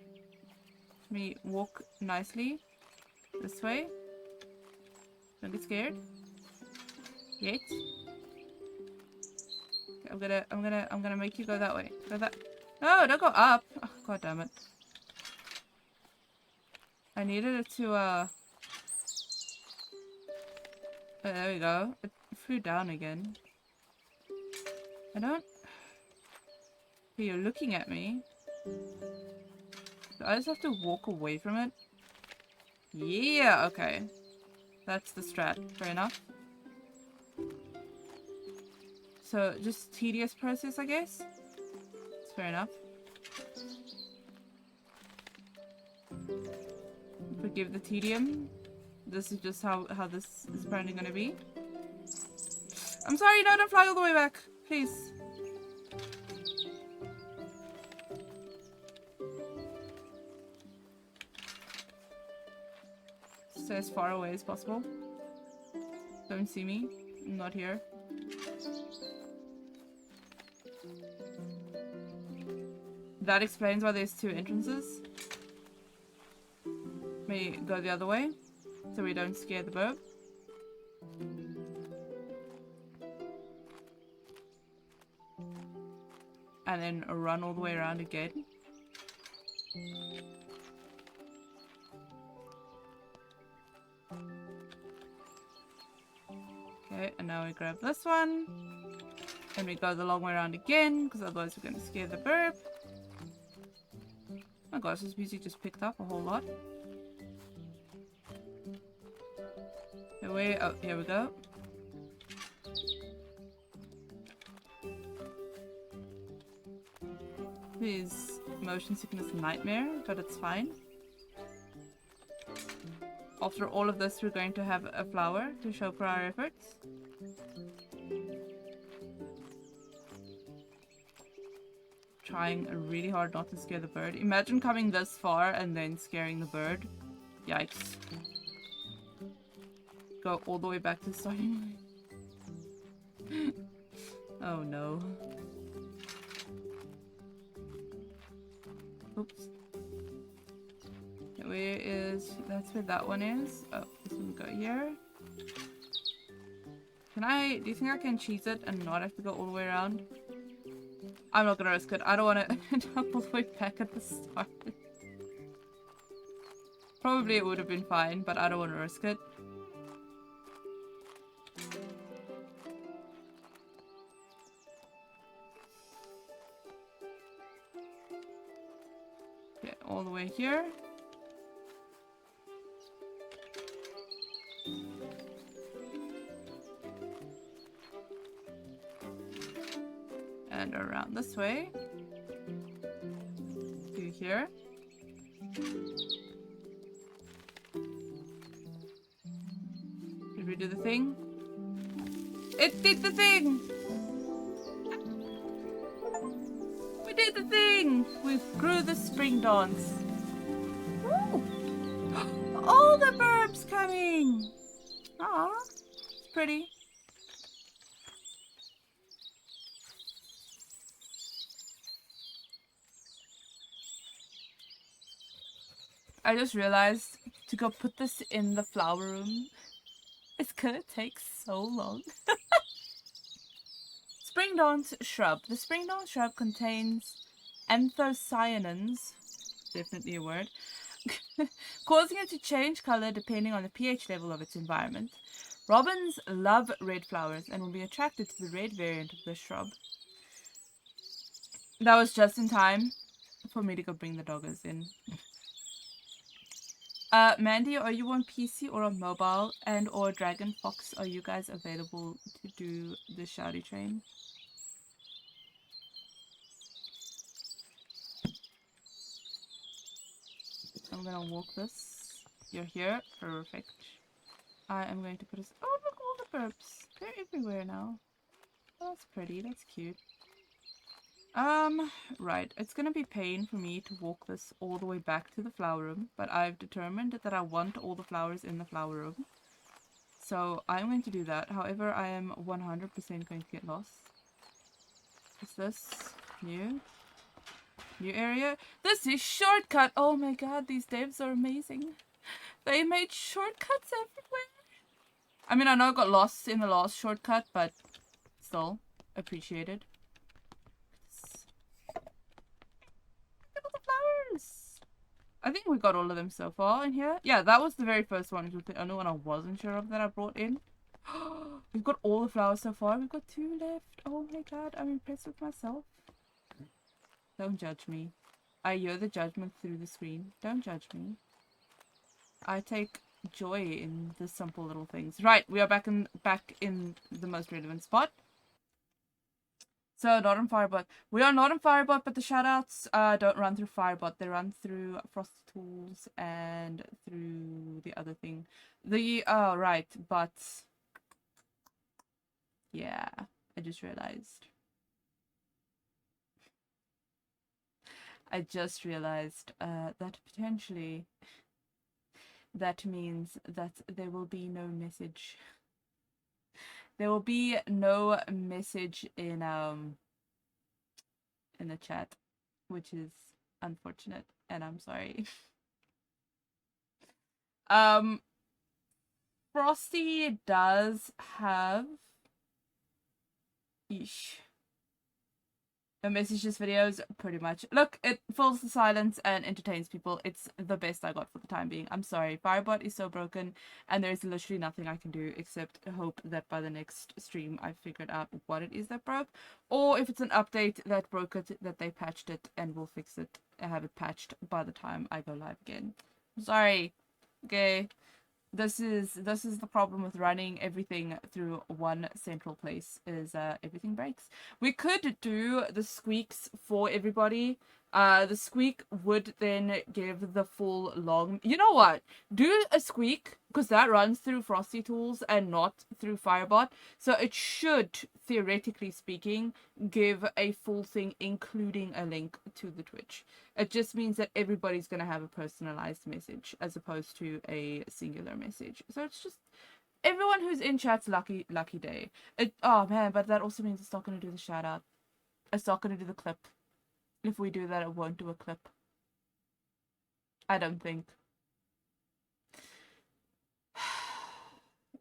Let me walk nicely this way. Don't get scared. Yet. I'm gonna make you go that way. Go that. No, don't go up. Oh, God damn it. I needed it to oh, there we go. It flew down again. I don't. Okay, you're looking at me. So I just have to walk away from it. Yeah, okay. That's the strat. Fair enough. So, just tedious process, I guess? It's fair enough. Forgive the tedium. This is just how this is apparently gonna be. I'm sorry, no, don't fly all the way back. Please. Stay as far away as possible. Don't see me. I'm not here. That explains why there's two entrances. Let me go the other way so we don't scare the bird. And then run all the way around again. Okay, and now we grab this one. And we go the long way around again, because otherwise we're going to scare the burb. Oh my gosh, this music just picked up a whole lot. Oh, here we go. This motion sickness nightmare, but it's fine. After all of this, we're going to have a flower to show for our efforts. Trying really hard not to scare the bird. Imagine coming this far and then scaring the bird. Yikes. go all the way back to the starting line. Oh no. Oops. Where is... That's where that one is. Oh, this one go here. Can I... Do you think I can cheese it and not have to go all the way around? I'm not gonna risk it. I don't want to end up all the way back at the start. Probably it would have been fine, but I don't want to risk it. Okay, all the way here. And around this way. To here. Did we do the thing? It did the thing! We did the thing! We grew the spring dance. Woo! All the burbs coming! Aw, it's pretty. I just realized to go put this in the flower room, it's gonna take so long. Spring dance shrub. The spring dance shrub contains anthocyanins, definitely a word, causing it to change color depending on the pH level of its environment. Robins love red flowers and will be attracted to the red variant of the shrub. That was just in time for me to go bring the doggers in. Mandy, are you on PC or on mobile? And or Dragon Fox, are you guys available to do the shouty train? I'm gonna walk this. You're here. Perfect. I am going to put us... Oh, look, all the burps. They're everywhere now. Oh, that's pretty. That's cute. Right. It's gonna be pain for me to walk this all the way back to the flower room, but I've determined that I want all the flowers in the flower room. So I'm going to do that. However, I am 100% going to get lost. Is this new? New area? This is shortcut! Oh my god, these devs are amazing. They made shortcuts everywhere. I mean, I know I got lost in the last shortcut, but still appreciated. Look at all the flowers! I think we got all of them so far in here. Yeah, that was the very first one. It was the only one I wasn't sure of that I brought in. We've got all the flowers so far. We've got 2 left. Oh my god, I'm impressed with myself. Don't judge me. I hear the judgment through the screen. Don't judge me. I take joy in the simple little things. Right, we are back in the most relevant spot. So, not on Firebot. We are not on Firebot, but the shoutouts don't run through Firebot. They run through Frosty Tools and through the other thing. Oh, right, but... Yeah, I just realized. That potentially... That means that there will be no message. There will be no message in the chat, which is unfortunate, and I'm sorry. Frosty does have the messages videos, pretty much. Look, it fills the silence and entertains people. It's the best I got for the time being. I'm sorry. Firebot is so broken, and there's literally nothing I can do except hope that by the next stream I've figured out what it is that broke. Or if it's an update that broke it, that they patched it and will fix it and have it patched by the time I go live again. I'm sorry. Okay. This is the problem with running everything through one central place, is everything breaks. We could do the squeaks for everybody. The squeak would then give the full long... You know what? Do a squeak, because that runs through Frosty Tools and not through Firebot. So it should, theoretically speaking, give a full thing, including a link to the Twitch. It just means that everybody's going to have a personalized message as opposed to a singular message. So it's just everyone who's in chat's lucky day. Oh man, but that also means it's not gonna do the shout out. It's not gonna do the clip. If we do that, it won't do a clip. I don't think.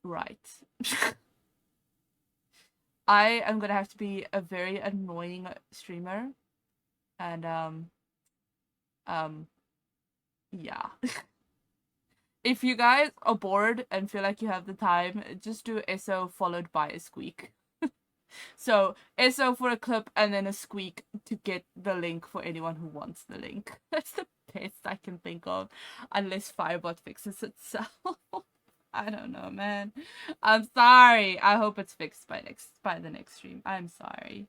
Right. I am gonna have to be a very annoying streamer. And yeah. If you guys are bored and feel like you have the time, just do SO followed by a squeak. So, SO for a clip and then a squeak to get the link for anyone who wants the link. That's the best I can think of. Unless Firebot fixes itself. I don't know, man. I'm sorry. I hope it's fixed by the next stream. I'm sorry.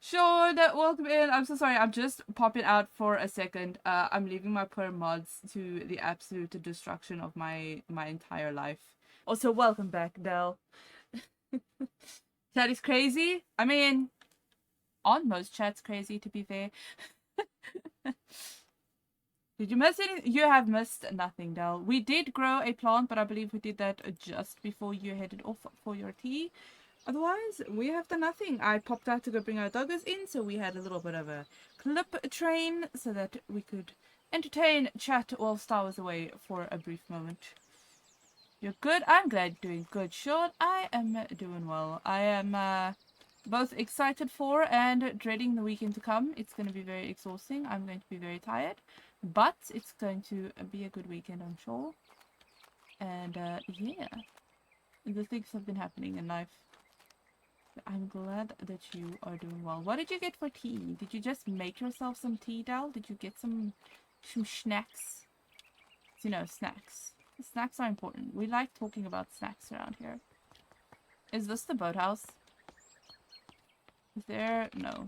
Sean, welcome in. I'm so sorry. I'm just popping out for a second. I'm leaving my poor mods to the absolute destruction of my entire life. Also, welcome back, Del. Chat is crazy. I mean, on most chats crazy, to be fair. Did you miss anything? You have missed nothing, Del. We did grow a plant, but I believe we did that just before you headed off for your tea. Otherwise, we have done nothing. I popped out to go bring our doggers in, so we had a little bit of a clip train so that we could entertain chat while Star was away for a brief moment. You're good? I'm glad you're doing good, Sean. I am doing well. I am both excited for and dreading the weekend to come. It's going to be very exhausting. I'm going to be very tired. But it's going to be a good weekend, I'm sure. And yeah, the things have been happening in life. I'm glad that you are doing well. What did you get for tea? Did you just make yourself some tea, Dal? Did you get some snacks? You know, snacks. Snacks are important. We like talking about snacks around here. Is this the boathouse? Is there? No.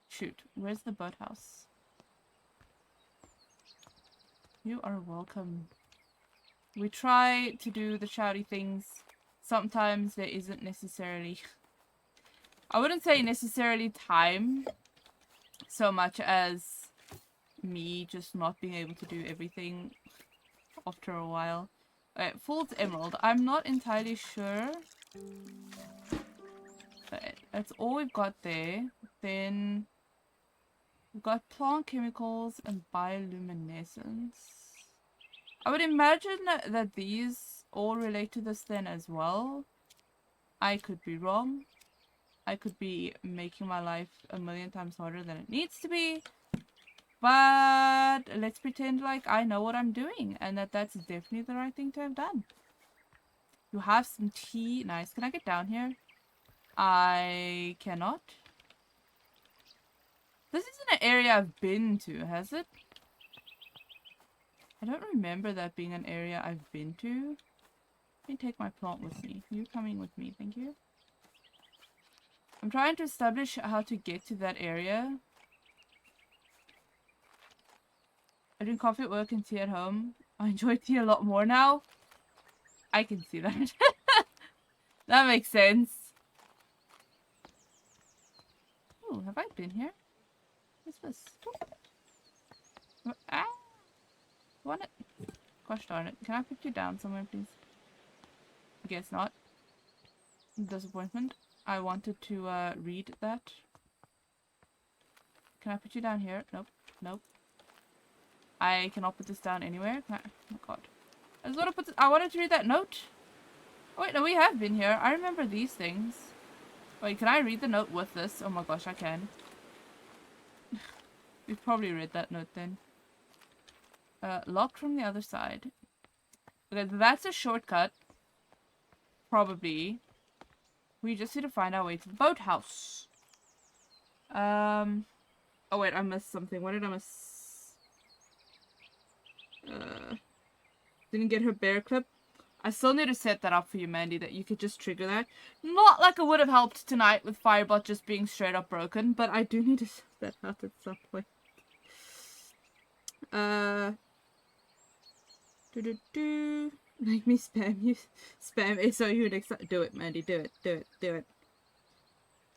Shoot. Where's the boathouse? You are welcome. We try to do the shouty things. Sometimes there isn't necessarily... I wouldn't say necessarily time so much as me just not being able to do everything after a while. Alright, Fool's Emerald. I'm not entirely sure. But that's all we've got there. Then we've got plant chemicals and bioluminescence. I would imagine that these all relate to this then as well. I could be wrong. I could be making my life a million times harder than it needs to be. But let's pretend like I know what I'm doing and that that's definitely the right thing to have done. You have some tea. Nice. Can I get down here? I cannot. This isn't an area I've been to, has it? I don't remember that being an area I've been to. Let me take my plant with me. You coming with me, thank you. I'm trying to establish how to get to that area. I drink coffee at work and tea at home. I enjoy tea a lot more now. I can see that. That makes sense. Oh, have I been here? What's this? Oh. Ah! Want it? Gosh darn it. Can I put you down somewhere, please? I guess not. Disappointment. I wanted to read that. Can I put you down here? Nope. Nope. I cannot put this down anywhere. Can I? Oh my god. I just want to put this, I wanted to read that note. Oh wait, no, we have been here. I remember these things. Wait, can I read the note with this? Oh my gosh, I can. We've probably read that note then. Locked from the other side. Okay, that's a shortcut. Probably. We just need to find our way to the boathouse. Oh wait, I missed something. What did I miss? Didn't get her bear clip. I still need to set that up for you, Mandy, that you could just trigger that. Not like it would have helped tonight with Firebot just being straight up broken, but I do need to set that out at some point. Make me spam you. Spam SOU next time. Do it, Mandy. Do it. Do it. Do it.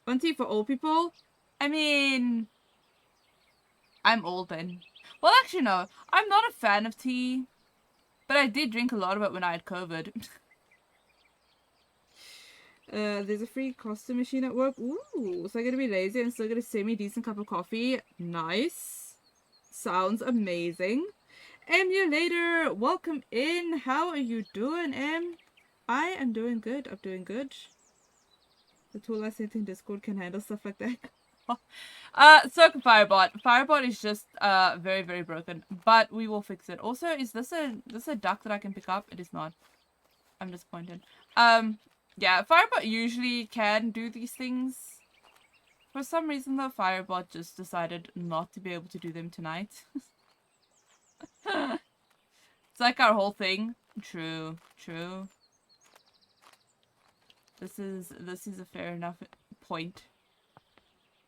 One tea for old people? I mean... I'm old then. Well, actually, no. I'm not a fan of tea. But I did drink a lot of it when I had COVID. There's a free costume machine at work. Ooh, so I gotta be lazy and still get a semi-decent cup of coffee. Nice. Sounds amazing. Emulator, welcome in. How are you doing, Em? I am doing good. I'm doing good. The tool I sent in Discord can handle stuff like that. Circle Firebot. Firebot is just very, very broken. But we will fix it. Also, is this a duck that I can pick up? It is not. I'm disappointed. Yeah, Firebot usually can do these things. For some reason, the Firebot just decided not to be able to do them tonight. It's like our whole thing. True, true. This is a fair enough point.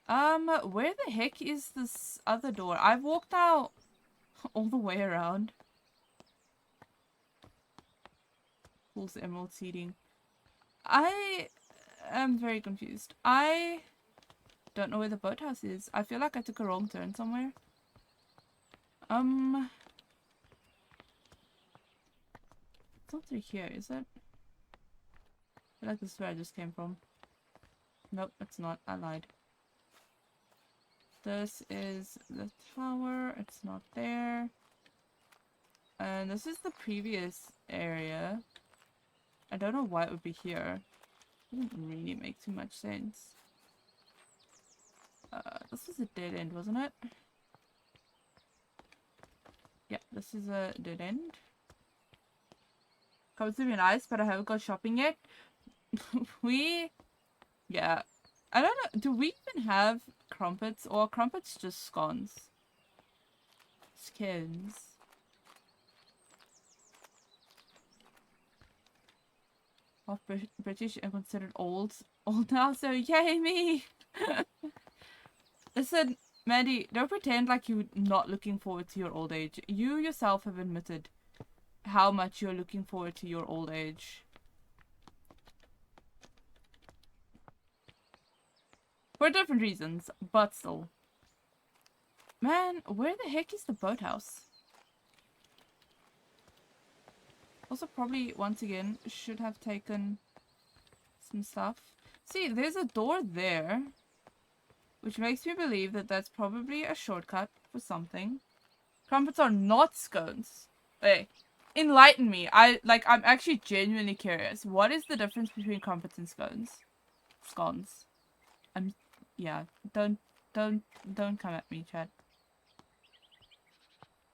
Where the heck is this other door? I've walked out all the way around. Pulls emerald seeding. I am very confused. I don't know where the boathouse is. I feel like I took a wrong turn somewhere. It's not through here, is it? I feel like this is where I just came from. Nope, it's not. I lied. This is the tower. It's not there. And this is the previous area. I don't know why it would be here. It doesn't really make too much sense. This was a dead end, wasn't it? Yeah, this is a dead end. Comes to be nice, but I haven't got shopping yet. Yeah. I don't know. Do we even have crumpets? Or are crumpets just scones? Skins. Half British and considered old now, so yay me! Listen, Mandy, don't pretend like you're not looking forward to your old age. You yourself have admitted how much you're looking forward to your old age. For different reasons, but still. Man, where the heck is the boathouse? Also probably, once again, should have taken some stuff. See, there's a door there. Which makes me believe that that's probably a shortcut for something. Crumpets are not scones. Hey, enlighten me. I'm actually genuinely curious. What is the difference between crumpets and scones? Scones. Yeah, don't come at me, Chad.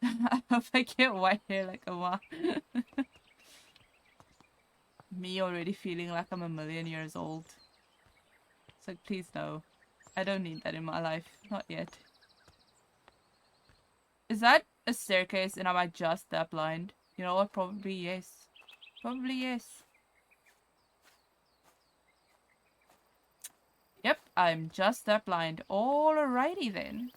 If I get white hair like a ma. Me already feeling like I'm a million years old. It's like, please no. I don't need that in my life. Not yet. Is that a staircase and am I just that blind? You know what? Probably yes. Probably yes. Yep, I'm just that blind. Alrighty then.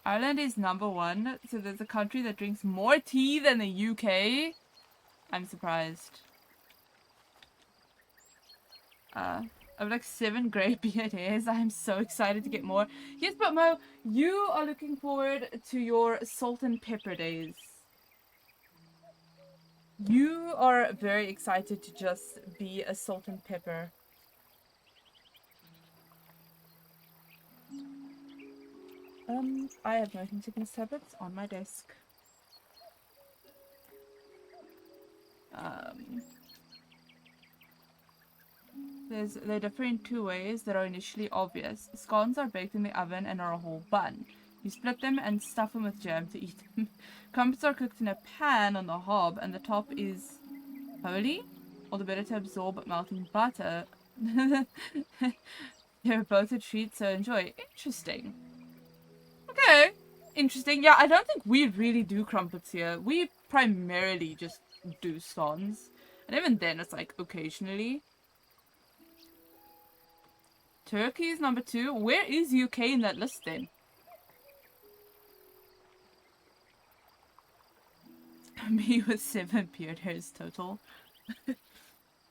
Ireland is #1, so there's a country that drinks more tea than the UK. I'm surprised. I have like 7 grey beard hairs. I'm so excited to get more. Yes, but Mo, you are looking forward to your salt and pepper days. You are very excited to just be a salt and pepper. I have motion sickness tablets on my desk. They differ in 2 ways that are initially obvious. Scones are baked in the oven and are a whole bun. You split them and stuff them with jam to eat them. Crumpets are cooked in a pan on the hob and the top is holy, all the better to absorb melting butter. They're both a treat, so enjoy. Interesting. Okay. Interesting. Yeah, I don't think we really do crumpets here. We primarily just do scones. And even then, it's like occasionally. Turkey is #2. Where is UK in that list then? Me with 7 beard hairs total.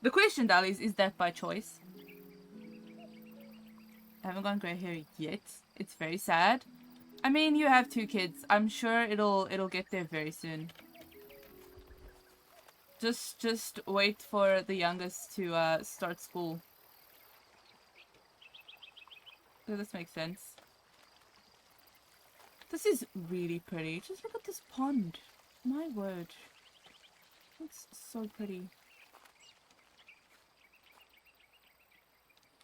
The question, Dallies, is that by choice? I haven't gone grey hair yet. It's very sad. I mean, you have 2 kids. I'm sure it'll get there very soon. Just wait for the youngest to start school. Does this make sense? This is really pretty. Just look at this pond. My word. It's so pretty.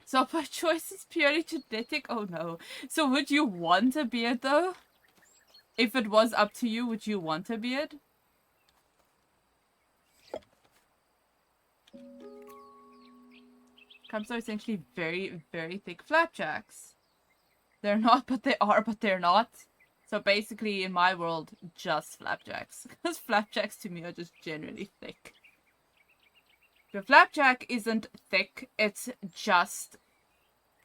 So my choice is purely genetic? Oh no. So would you want a beard though? If it was up to you, would you want a beard? Crabs are essentially very, very thick flapjacks. They're not, but they are, but they're not. So basically, in my world, just flapjacks. Because flapjacks to me are just generally thick. If a flapjack isn't thick, it's just,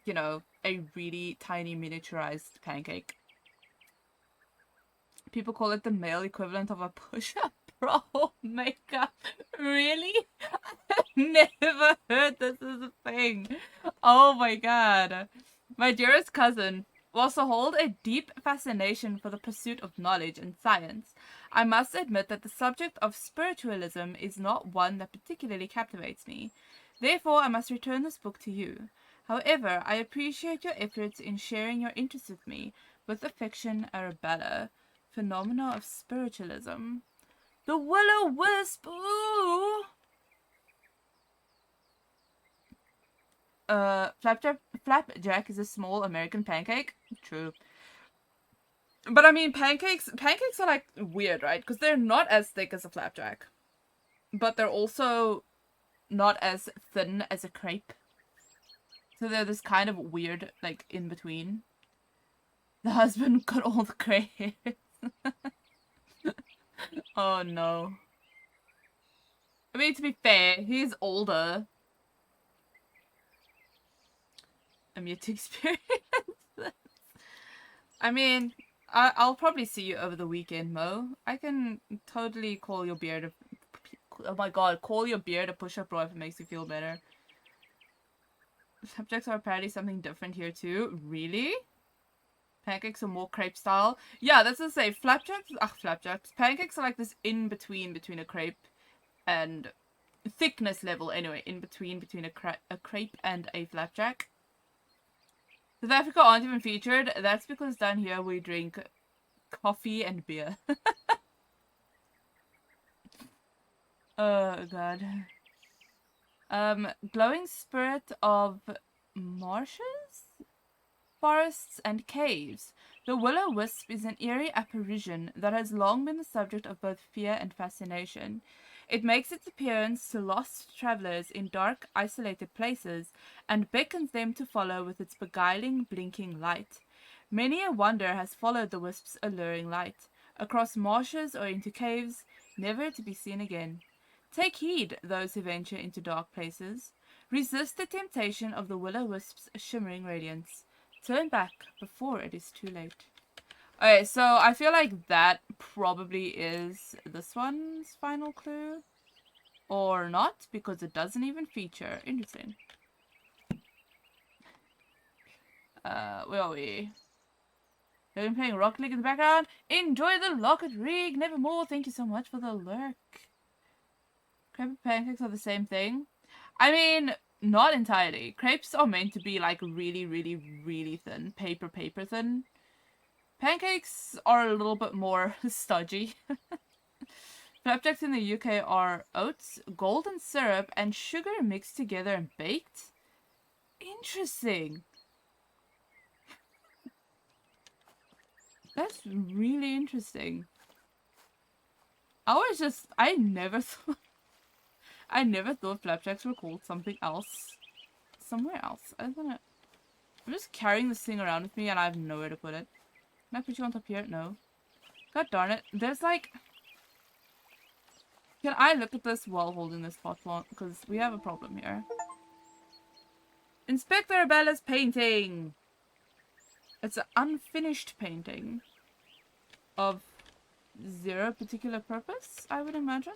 you know, a really tiny miniaturized pancake. People call it the male equivalent of a push-up bra makeup. Really? I've never heard this as a thing. Oh my god. My dearest cousin also hold a deep fascination for the pursuit of knowledge and science. I must admit that the subject of spiritualism is not one that particularly captivates me. Therefore, I must return this book to you. However, I appreciate your efforts in sharing your interest with me. With affection, Arabella. Phenomena of spiritualism. The will-o-wisp! Ooh! Flapjack is a small American pancake. True. But I mean, pancakes are like weird, right? Because they're not as thick as a flapjack. But they're also not as thin as a crepe. So they're this kind of weird, like, in between. The husband got all the gray hairs. Oh no. I mean, to be fair, he's older. I'm yet to experience this. I mean, I'll probably see you over the weekend, Mo. I can totally call your beard a... Oh my god, call your beard a push-up bra if it makes you feel better. Flapjacks are apparently something different here too. Really? Pancakes are more crepe style. Yeah, that's to say, flapjacks... flapjacks. Pancakes are like this in-between between a crepe and... thickness level, anyway. In-between a crepe and a flapjack. South Africa aren't even featured. That's because down here we drink coffee and beer. Oh god. Glowing spirit of marshes, forests, and caves. The will-o-wisp is an eerie apparition that has long been the subject of both fear and fascination. It makes its appearance to lost travelers in dark, isolated places and beckons them to follow with its beguiling, blinking light. Many a wanderer has followed the wisp's alluring light, across marshes or into caves, never to be seen again. Take heed, those who venture into dark places. Resist the temptation of the will-o-wisp's shimmering radiance. Turn back before it is too late. Okay, so I feel like that probably is this one's final clue. Or not, because it doesn't even feature. Interesting. Where are we? Have been playing Rocket League in the background? Enjoy the Rocket League! Nevermore, thank you so much for the lurk. Crepe and pancakes are the same thing. I mean, not entirely. Crepes are meant to be like really, really, really thin. Paper thin. Pancakes are a little bit more stodgy. Flapjacks in the UK are oats, golden syrup, and sugar mixed together and baked? Interesting. That's really interesting. I never thought flapjacks were called something else. Somewhere else. I'm just carrying this thing around with me and I have nowhere to put it. Can I put you on top here? No. God darn it. There's like... Can I look at this while holding this pot plant? Because we have a problem here. Inspect Arabella's painting! It's an unfinished painting. Of zero particular purpose, I would imagine.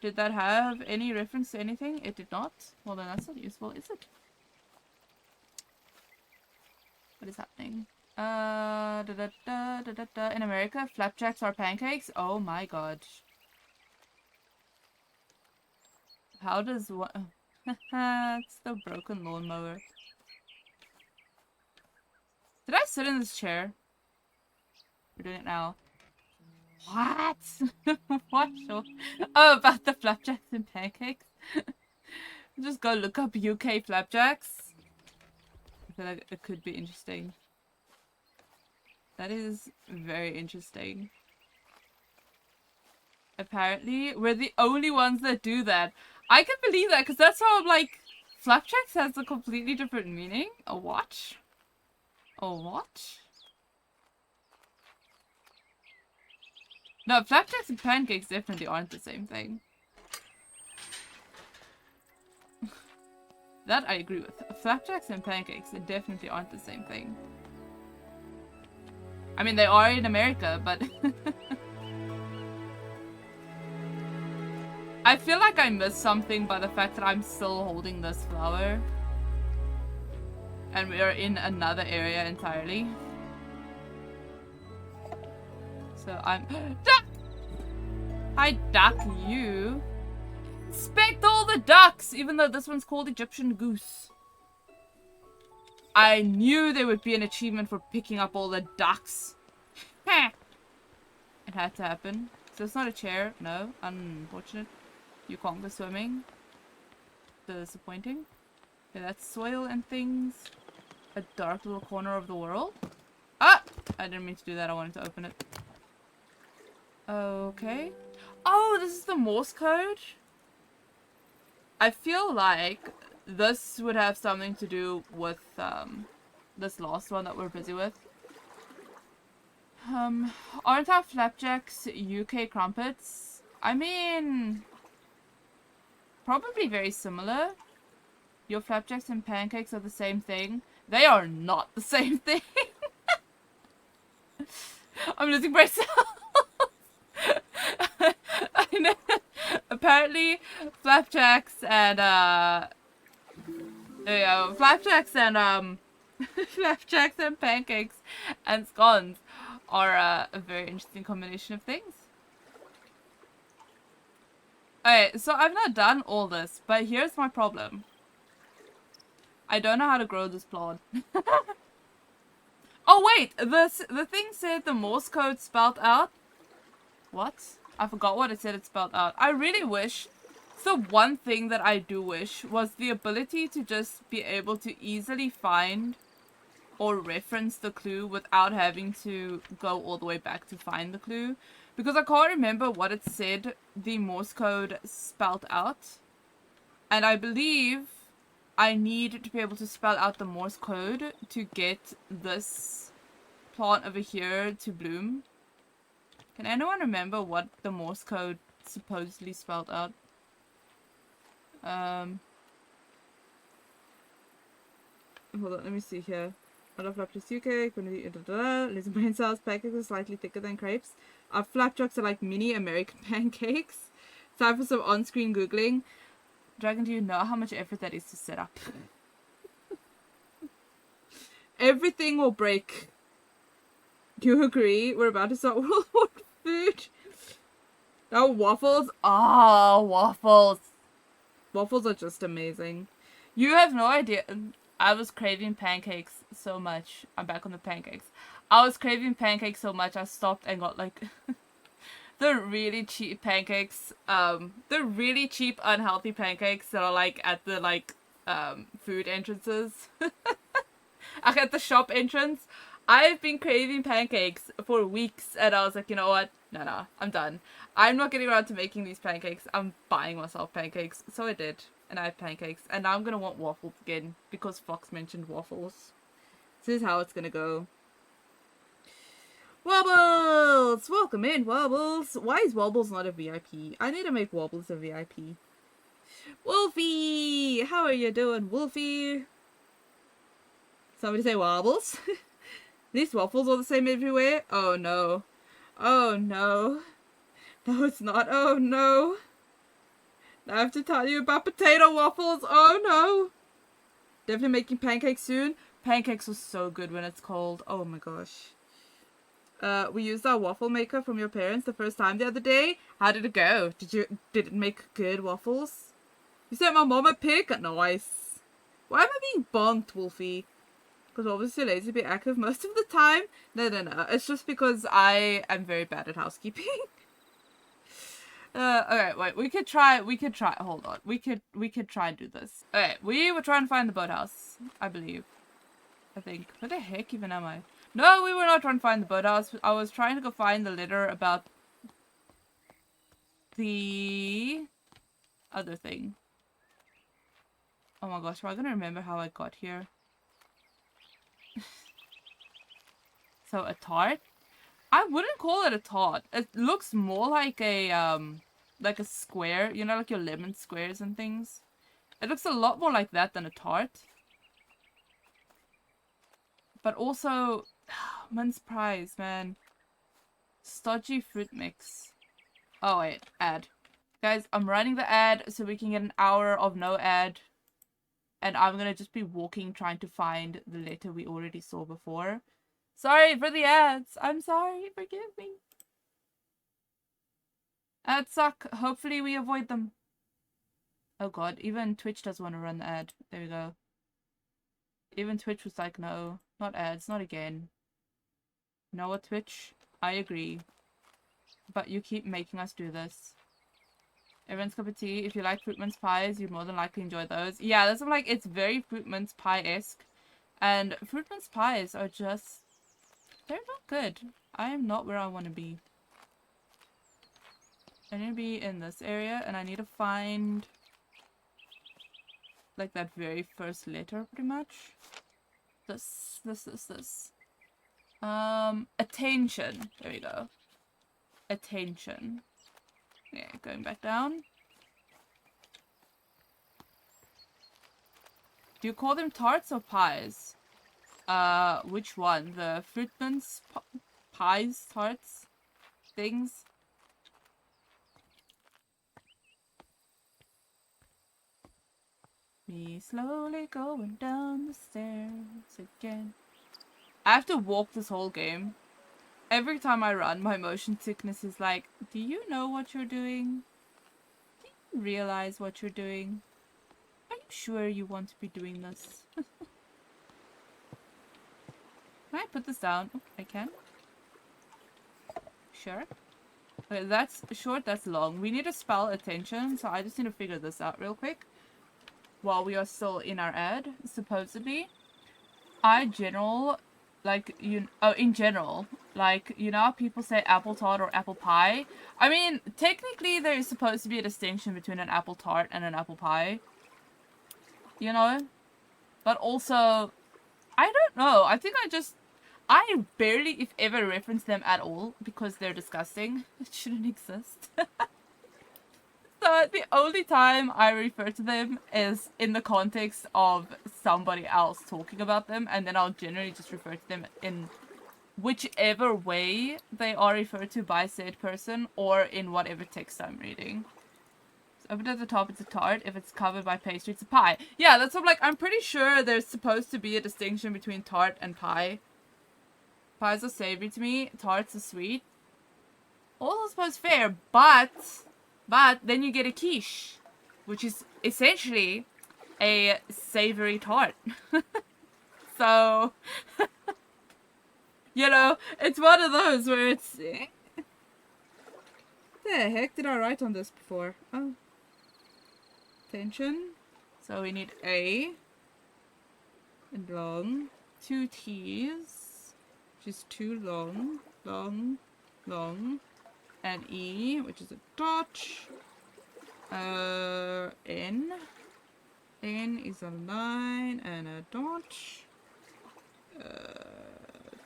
Did that have any reference to anything? It did not. Well then that's not useful, is it? What is happening? In America, flapjacks are pancakes? Oh my god. How does one... It's the broken lawnmower. Did I sit in this chair? We're doing it now. What? What? Oh, about the flapjacks and pancakes? Just go look up UK flapjacks. I feel like it could be interesting. That is very interesting. Apparently, we're the only ones that do that. I can believe that, because that's how, like, flapjacks has a completely different meaning. A what? A what? No, flapjacks and pancakes definitely aren't the same thing. That I agree with. Flapjacks and pancakes, they definitely aren't the same thing. I mean, they are in America, but... I feel like I missed something by the fact that I'm still holding this flower. And we are in another area entirely. So I'm... Duck! I duck you. Inspect all the ducks! Even though this one's called Egyptian goose. I knew there would be an achievement for picking up all the ducks. It had to happen. So it's not a chair. No. Unfortunate. You can't go swimming. Disappointing. Okay, that's soil and things. A dark little corner of the world. Ah! I didn't mean to do that. I wanted to open it. Okay. Oh, this is the Morse code? I feel like this would have something to do with this last one that we're busy with. Aren't our flapjacks UK crumpets? I mean... probably very similar. Your flapjacks and pancakes are the same thing. They are not the same thing. I'm losing brain cells. I know. Apparently, flapjacks and flapjacks and flapjacks and pancakes and scones are a very interesting combination of things. Okay, so I've not done all this, but here's my problem. I don't know how to grow this plant. Oh wait, the thing said the Morse code spelled out. What? I forgot what it said it spelled out. I really wish, the one thing that I do wish was the ability to just be able to easily find or reference the clue without having to go all the way back to find the clue. Because I can't remember what it said the Morse code spelled out. And I believe I need to be able to spell out the Morse code to get this plant over here to bloom. Can anyone remember what the Morse code supposedly spelled out? Hold on, let me see here. I love flapjacks UK, listen, brain cells, pancakes are slightly thicker than crepes. Our flapjacks are like mini American pancakes. Time for some on-screen Googling. Dragon, do you know how much effort that is to set up? Everything will break. Do you agree? We're about to start World War food. Oh, waffles? Ah, waffles. Waffles are just amazing. You have no idea. I was craving pancakes so much. I'm back on the pancakes. I was craving pancakes so much I stopped and got like the really cheap pancakes. The really cheap unhealthy pancakes that are like at the like food entrances. At the shop entrance. I've been craving pancakes for weeks and I was like, you know what? No, I'm done. I'm not getting around to making these pancakes. I'm buying myself pancakes. So I did. And I had pancakes. And now I'm going to want waffles again because Fox mentioned waffles. This is how it's going to go. Wobbles! Welcome in, Wobbles. Why is Wobbles not a VIP? I need to make Wobbles a VIP. Wolfie! How are you doing, Wolfie? Somebody say Wobbles? These waffles are the same everywhere? Oh no. Oh no. No, it's not. Oh no. I have to tell you about potato waffles. Oh no. Definitely making pancakes soon. Pancakes are so good when it's cold. Oh my gosh. We used our waffle maker from your parents the first time the other day. How did it go? Did it make good waffles? You sent my mom a pic? Nice. Why am I being bonked, Wolfie? Because obviously Lazy be active most of the time. No. It's just because I am very bad at housekeeping. Okay, wait. We could try. Hold on. We could try and do this. Okay, we were trying to find the boathouse, I believe. I think. Where the heck even am I? No, we were not trying to find the boathouse. I was trying to go find the letter about the other thing. Oh my gosh, am I gonna remember how I got here? So a tart? I wouldn't call it a tart. It looks more like a square, you know, like your lemon squares and things. It looks a lot more like that than a tart. But also, mince pies, man. Stodgy fruit mix. Oh wait, ad. Guys, I'm writing the ad so we can get an hour of no ad. And I'm gonna just be walking trying to find the letter we already saw before. Sorry for the ads. I'm sorry. Forgive me. Ads suck. Hopefully we avoid them. Oh god, even Twitch does want to run the ad. There we go. Even Twitch was like, no, not ads, not again. You know what, Twitch? I agree. But you keep making us do this. Everyone's cup of tea. If you like fruit mince pies, you'd more than likely enjoy those. Yeah, that's like, it's very fruit mince pie-esque. And fruit mince pies are just, they're not good. I am not where I want to be. I need to be in this area, and I need to find like that very first letter, pretty much. This. Attention. There we go. Attention. Yeah, going back down. Do you call them tarts or pies? Which one? The fruit mince pies, tarts, things? Me slowly going down the stairs again. I have to walk this whole game. Every time I run, my motion sickness is like, do you know what you're doing? Do you realize what you're doing? Are you sure you want to be doing this? Can I put this down? Oh, I can. Sure. Okay, that's short, that's long. We need to spell attention, so I just need to figure this out real quick. While we are still in our ad, supposedly. In general, like, you know how people say apple tart or apple pie? I mean, technically there is supposed to be a distinction between an apple tart and an apple pie. You know? But also, I don't know. I think I barely, if ever, reference them at all because they're disgusting. It shouldn't exist. So the only time I refer to them is in the context of somebody else talking about them, and then I'll generally just refer to them in whichever way they are referred to by said person or in whatever text I'm reading. So up at the top it's a tart. If it's covered by pastry, it's a pie. Yeah, that's what I'm like. I'm pretty sure there's supposed to be a distinction between tart and pie. Pies are savory to me. Tarts are sweet. All I suppose fair, but then you get a quiche, which is essentially a savory tart. So, you know, it's one of those where it's... The heck did I write on this before? Oh. Attention. So we need A. And long. 2 T's. Which is too long. Long. And E, which is a dot. N. N is a line and a dot.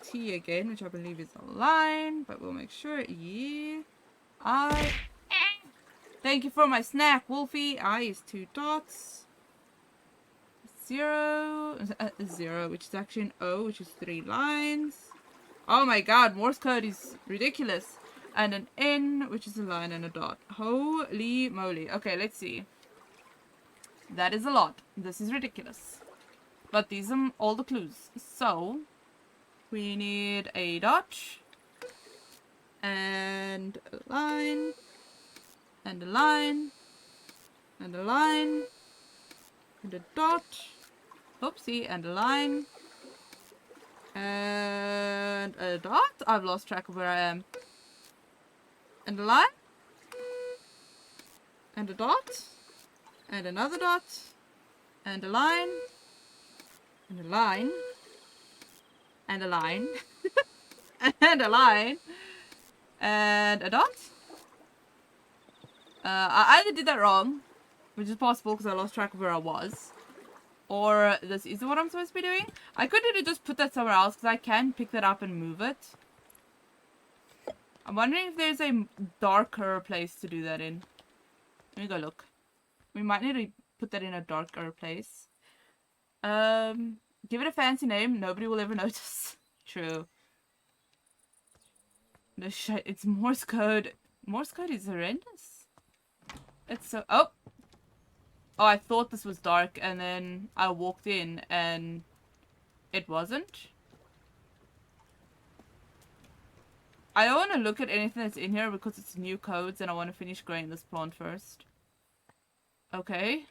T again, which I believe is a line, but we'll make sure. E. I. Thank you for my snack, Wolfie. I is 2 dots. 0. 0, which is actually an O, which is 3 lines. Oh my god, Morse code is ridiculous. And an N, which is a line and a dot. Holy moly. Okay, let's see. That is a lot. This is ridiculous. But these are all the clues. So, we need a dot. And a line. And a line. And a line. And a dot. Oopsie, and a line. And a dot. I've lost track of where I am. And a line. And a dot. And another dot. And a line. And a line. And a line. And a line. And a dot. I either did that wrong, which is possible because I lost track of where I was, or this isn't what I'm supposed to be doing. I could either just put that somewhere else because I can pick that up and move it. I'm wondering if there's a darker place to do that in. Let me go look. We might need to put that in a darker place. Give it a fancy name. Nobody will ever notice. True. The shit. It's Morse code. Morse code is horrendous. It's so... Oh! Oh, I thought this was dark and then I walked in and it wasn't. I don't want to look at anything that's in here because it's new codes and I want to finish growing this plant first. Okay.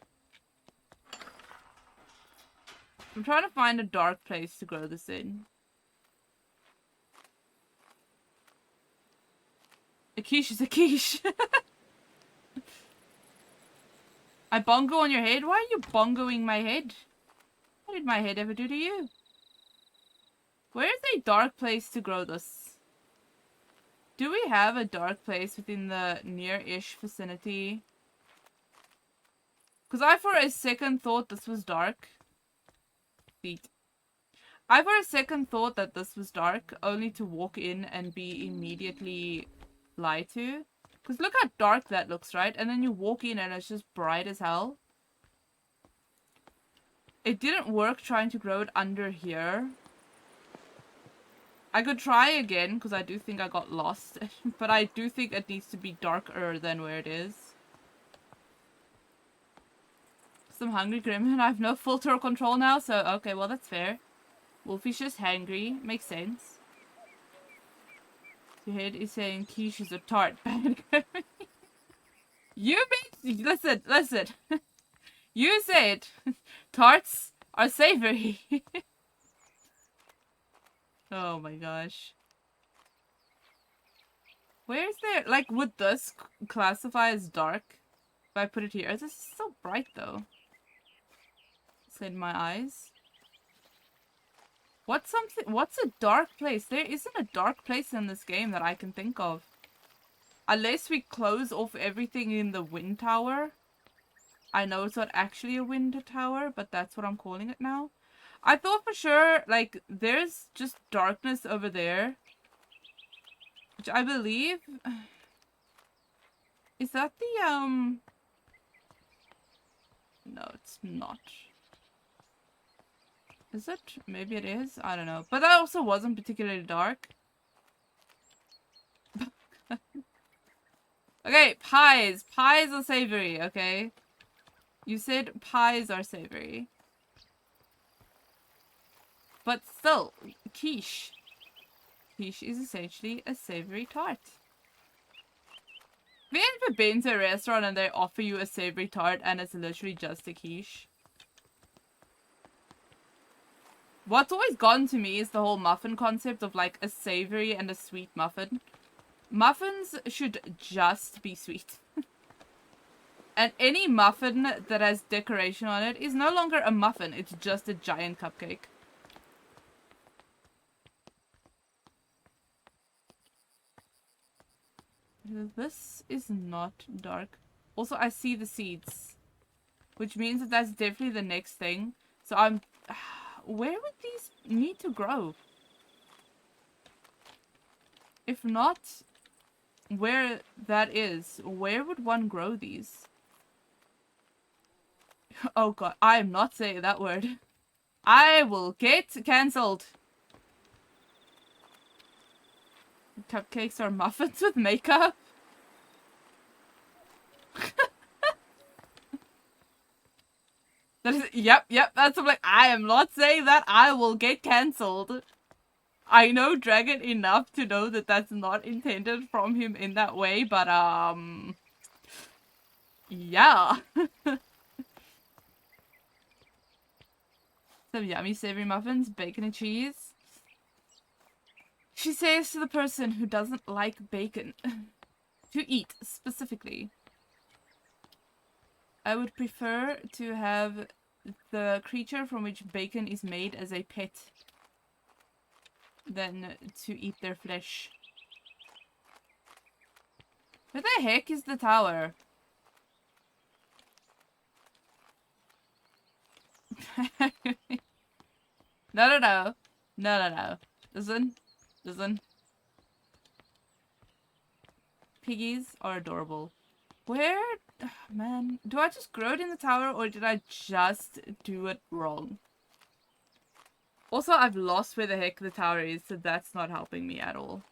I'm trying to find a dark place to grow this in. A quiche is a quiche. I bongo on your head? Why are you bongoing my head? What did my head ever do to you? Where's a dark place to grow this? Do we have a dark place within the near-ish vicinity? Because I for a second thought this was dark. I for a second thought that this was dark, only to walk in and be immediately lied to. Because look how dark that looks, right? And then you walk in and it's just bright as hell. It didn't work trying to grow it under here. I could try again, because I do think I got lost. But I do think it needs to be darker than where it is. Some hungry gremlin. I have no full turtle control now, so okay, well that's fair. Wolfie's just hangry. Makes sense. Your head is saying quiche is a tart. You made... Listen. You said tarts are savory. Oh my gosh. Where is there... Like, would this classify as dark? If I put it here. This is so bright though. It's in my eyes. What's a dark place? There isn't a dark place in this game that I can think of. Unless we close off everything in the wind tower. I know it's not actually a wind tower, but that's what I'm calling it now. I thought for sure, like, there's just darkness over there. Which I believe... Is that the, No, it's not. Is it? Maybe it is? I don't know. But that also wasn't particularly dark. Okay, pies. Pies are savory, okay? You said pies are savory. But still, quiche. Quiche is essentially a savory tart. Have you ever been to a restaurant and they offer you a savory tart and it's literally just a quiche? What's always gotten to me is the whole muffin concept of like a savory and a sweet muffin. Muffins should just be sweet. And any muffin that has decoration on it is no longer a muffin, it's just a giant cupcake. This is not dark. Also, I see the seeds. Which means that that's definitely the next thing. So I'm... Where would these need to grow? If not where that is, where would one grow these? Oh god, I am not saying that word. I will get cancelled. Cupcakes are muffins with makeup? That is, yep, that's what I'm like, I am not saying that, I will get cancelled. I know Dragon enough to know that that's not intended from him in that way, but Yeah. Some yummy savory muffins, bacon and cheese. She says to the person who doesn't like bacon to eat specifically. I would prefer to have the creature from which bacon is made as a pet than to eat their flesh. Where the heck is the tower? No, no, no. No, no, no. Listen. Listen. Piggies are adorable. Where? Man, do I just grow it in the tower or did I just do it wrong? Also, I've lost where the heck the tower is, so that's not helping me at all.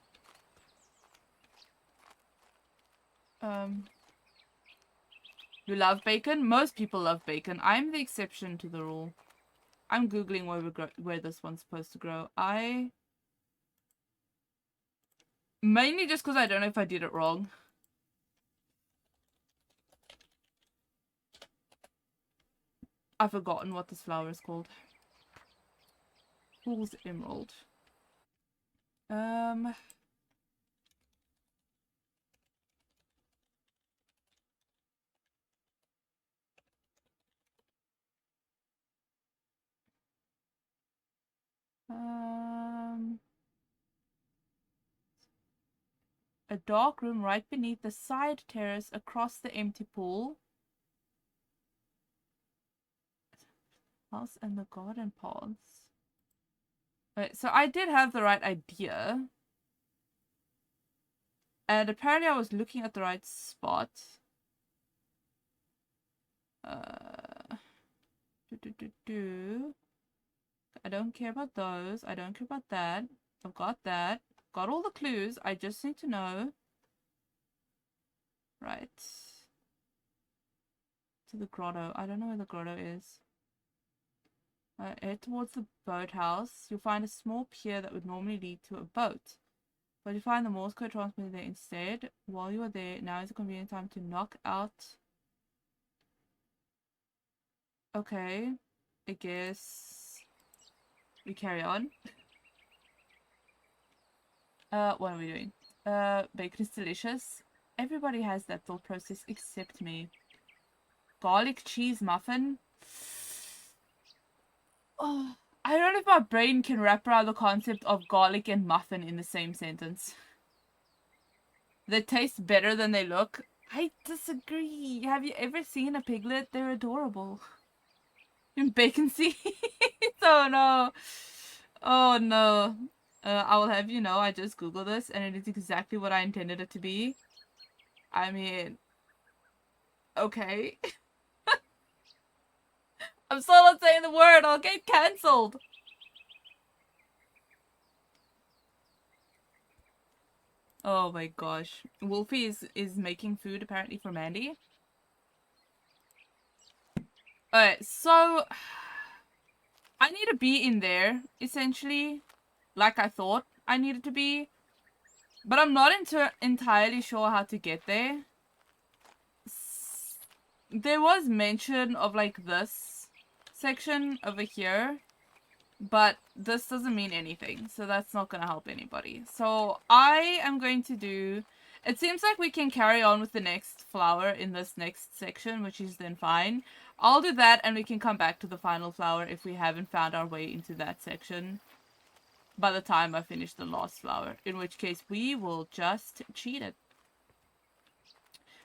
You love bacon? Most people love bacon. I'm the exception to the rule. I'm googling where this one's supposed to grow. Mainly just because I don't know if I did it wrong. I've forgotten what this flower is called. Fool's Emerald. Um... A dark room right beneath the side terrace across the empty pool. House and the garden paths. Right, so I did have the right idea. And apparently I was looking at the right spot. I don't care about those. I don't care about that. I've got that. Got all the clues. I just need to know. Right. To the grotto. I don't know where the grotto is. Head towards the boathouse. You'll find a small pier that would normally lead to a boat. But you find the Morse code transmitter there instead. While you are there, now is a convenient time to knock out. Okay. I guess we carry on. What are we doing? Bacon is delicious. Everybody has that thought process except me. Garlic cheese muffin? Oh, I don't know if my brain can wrap around the concept of garlic and muffin in the same sentence. They taste better than they look. I disagree. Have you ever seen a piglet? They're adorable. In bacon seeds? Oh no. Oh no. I will have you know, I just googled this and it is exactly what I intended it to be. I mean, okay. I'm still not saying the word. I'll get cancelled. Oh my gosh. Wolfie is making food apparently for Mandy. Alright, so I need to be in there, essentially, like I thought I needed to be. But I'm not entirely sure how to get there. There was mention of like this section over here. But this doesn't mean anything, so that's not going to help anybody. So I am going to do... It seems like we can carry on with the next flower in this next section, which is then fine. I'll do that and we can come back to the final flower if we haven't found our way into that section by the time I finish the last flower. In which case we will just cheat it.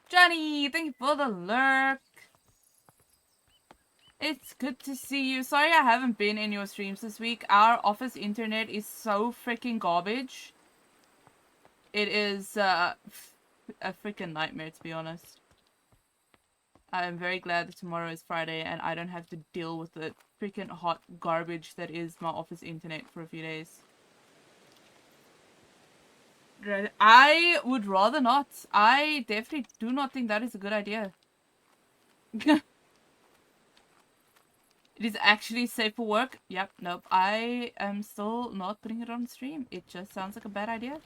Johnny, thank you for the lurk. It's good to see you. Sorry I haven't been in your streams this week. Our office internet is so freaking garbage. It is a freaking nightmare, to be honest. I am very glad that tomorrow is Friday and I don't have to deal with the freaking hot garbage that is my office internet for a few days. I would rather not. I definitely do not think that is a good idea. It is actually safe for work. Yep, nope. I am still not putting it on stream. It just sounds like a bad idea.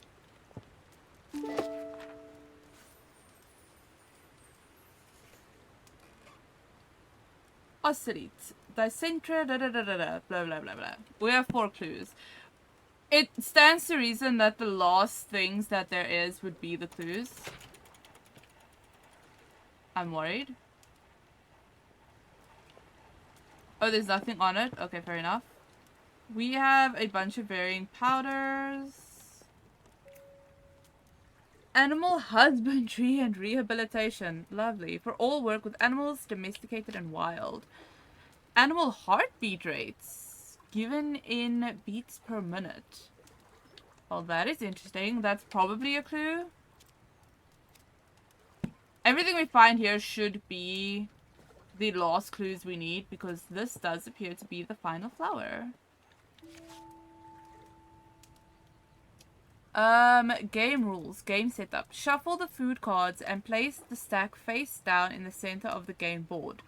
Oscillate. Dicentra, da da da da da, blah blah blah blah. We have 4 clues. It stands to reason that the last things that there is would be the clues. I'm worried. Oh, there's nothing on it? Okay, fair enough. We have a bunch of varying powders. Animal husbandry and rehabilitation. Lovely. For all work with animals, domesticated and wild. Animal heartbeat rates. Given in beats per minute. Well, that is interesting. That's probably a clue. Everything we find here should be the last clues we need, because this does appear to be the final flower. Game rules, game setup. Shuffle the food cards and place the stack face down in the center of the game board.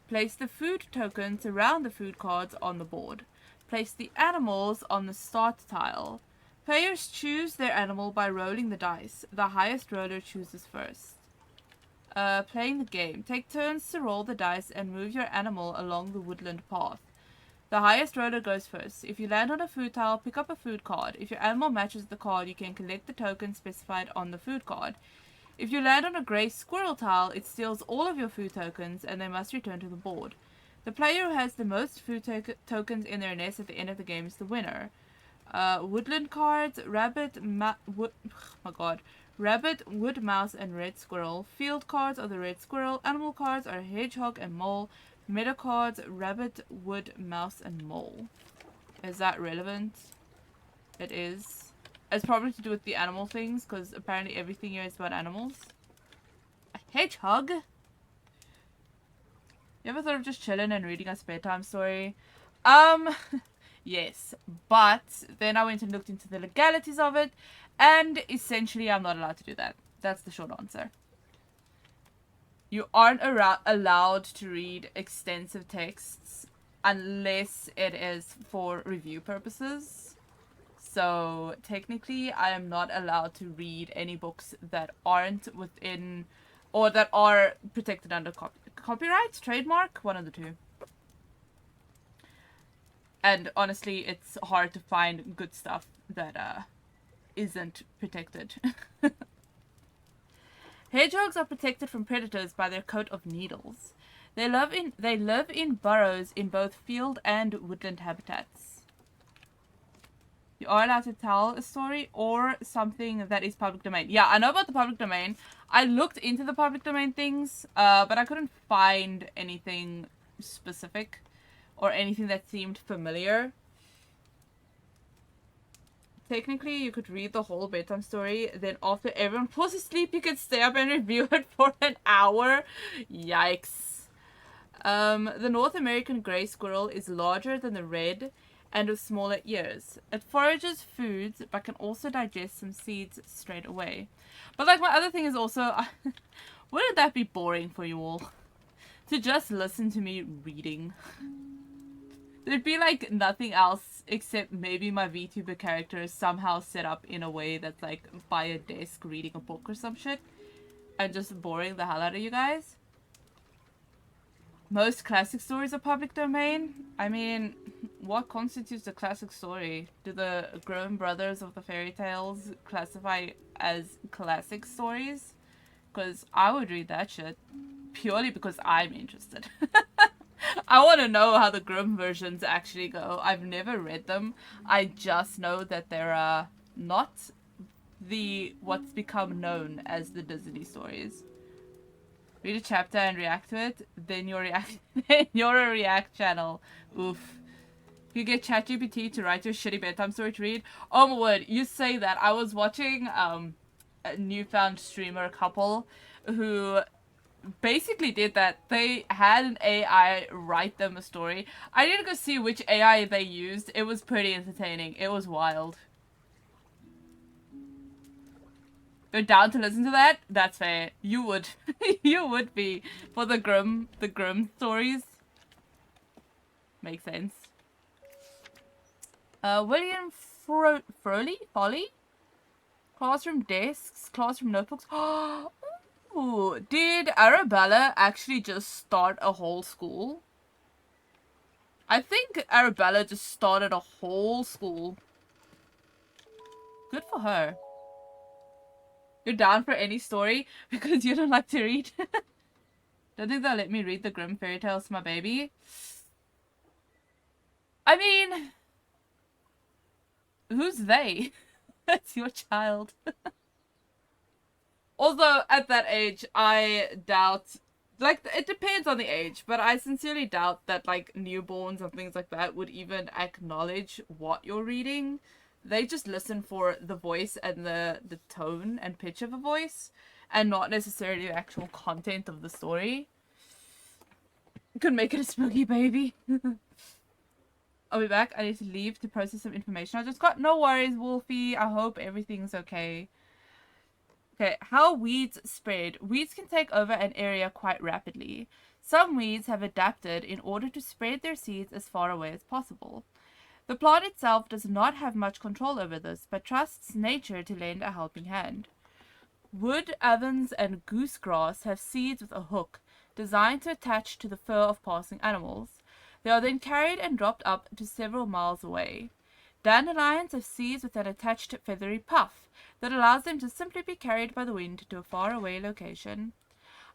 Place the food tokens around the food cards on the board. Place the animals on the start tile. Players choose their animal by rolling the dice. The highest roller chooses first. Playing the game. Take turns to roll the dice and move your animal along the woodland path. The highest roller goes first. If you land on a food tile, pick up a food card. If your animal matches the card, you can collect the token specified on the food card. If you land on a grey squirrel tile, it steals all of your food tokens and they must return to the board. The player who has the most food tokens in their nest at the end of the game is the winner. Woodland cards, rabbit, rabbit, wood mouse, and red squirrel. Field cards are the red squirrel. Animal cards are hedgehog and mole. Meadow cards, rabbit, wood, mouse, and mole. Is that relevant? It is. It's probably to do with the animal things, because apparently everything here is about animals. A hedgehog? You ever thought of just chilling and reading us a bedtime story? Yes. But then I went and looked into the legalities of it, and essentially I'm not allowed to do that. That's the short answer. You aren't allowed to read extensive texts unless it is for review purposes. So technically I am not allowed to read any books that aren't within or that are protected under copyright, trademark, one of the two. And honestly, it's hard to find good stuff that isn't protected. Hedgehogs are protected from predators by their coat of needles. They live in burrows in both field and woodland habitats. You are allowed to tell a story or something that is public domain. Yeah, I know about the public domain. I looked into the public domain things, but I couldn't find anything specific or anything that seemed familiar. Technically, you could read the whole bedtime story, then after everyone falls asleep, you could stay up and review it for an hour. Yikes. The North American gray squirrel is larger than the red and with smaller ears. It forages foods, but can also digest some seeds straight away. But like my other thing is also, wouldn't that be boring for you all? To just listen to me reading. There'd be like nothing else except maybe my VTuber character is somehow set up in a way that's like by a desk reading a book or some shit. And just boring the hell out of you guys. Most classic stories are public domain. I mean, what constitutes a classic story? Do the Grimm brothers of the fairy tales classify as classic stories? Because I would read that shit purely because I'm interested. I want to know how the Grimm versions actually go. I've never read them. I just know that they're not what's become known as the Disney stories. Read a chapter and react to it, then you're a react channel. Oof. You get ChatGPT to write your shitty bedtime story to read. Oh my word, you say that. I was watching a newfound streamer couple who basically did that. They had an AI write them a story. I need to go see which AI they used. It was pretty entertaining. It was wild. You're down to listen to that? That's fair. You would. You would be. For the Grimm stories. Makes sense. William Folly? Classroom desks, classroom notebooks. Ooh, did Arabella actually just start a whole school? I think Arabella just started a whole school. Good for her. You're down for any story because you don't like to read. Don't think they'll let me read the Grimm fairy tales to my baby. I mean, who's they? That's your child. Although, at that age, I doubt... Like, it depends on the age, but I sincerely doubt that, like, newborns and things like that would even acknowledge what you're reading. They just listen for the voice and the tone and pitch of a voice, and not necessarily the actual content of the story. Could make it a spooky baby. I'll be back. I need to leave to process some information I just got. No worries, Wolfie. I hope everything's okay. Okay, how weeds spread. Weeds can take over an area quite rapidly. Some weeds have adapted in order to spread their seeds as far away as possible. The plant itself does not have much control over this, but trusts nature to lend a helping hand. Wood, avens, and goosegrass have seeds with a hook, designed to attach to the fur of passing animals. They are then carried and dropped up to several miles away. Dandelions have seeds with an attached feathery puff that allows them to simply be carried by the wind to a faraway location.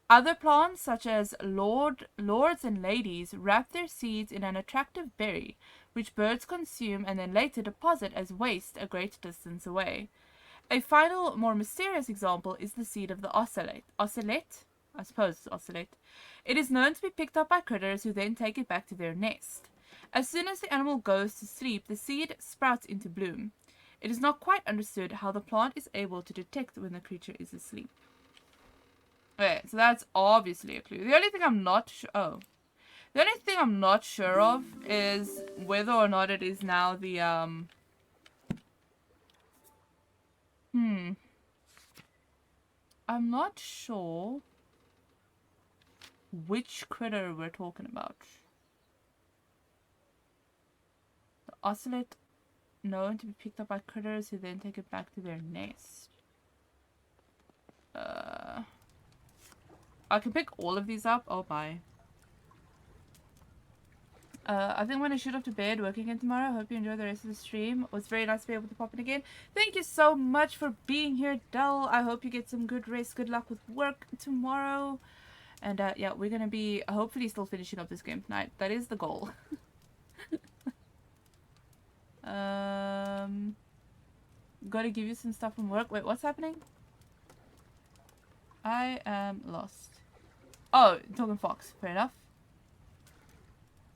Other plants, such as lords and ladies, wrap their seeds in an attractive berry, which birds consume and then later deposit as waste a great distance away. A final, more mysterious example is the seed of the ocelot. Ocelot? I suppose it's ocelot. It is known to be picked up by critters who then take it back to their nest. As soon as the animal goes to sleep, the seed sprouts into bloom. It is not quite understood how the plant is able to detect when the creature is asleep. Okay, so that's obviously a clue. The only thing I'm not sure of is whether or not it is now the I'm not sure which critter we're talking about. The ocelot, known to be picked up by critters who then take it back to their nest. I can pick all of these up. Oh my. I think I'm going to shoot off to bed, working again tomorrow. Hope you enjoy the rest of the stream. It was very nice to be able to pop in again. Thank you so much for being here, Del. I hope you get some good rest. Good luck with work tomorrow. And yeah, we're going to be hopefully still finishing up this game tonight. That is the goal. Gotta give you some stuff from work. Wait, what's happening? I am lost. Oh, talking Fox. Fair enough.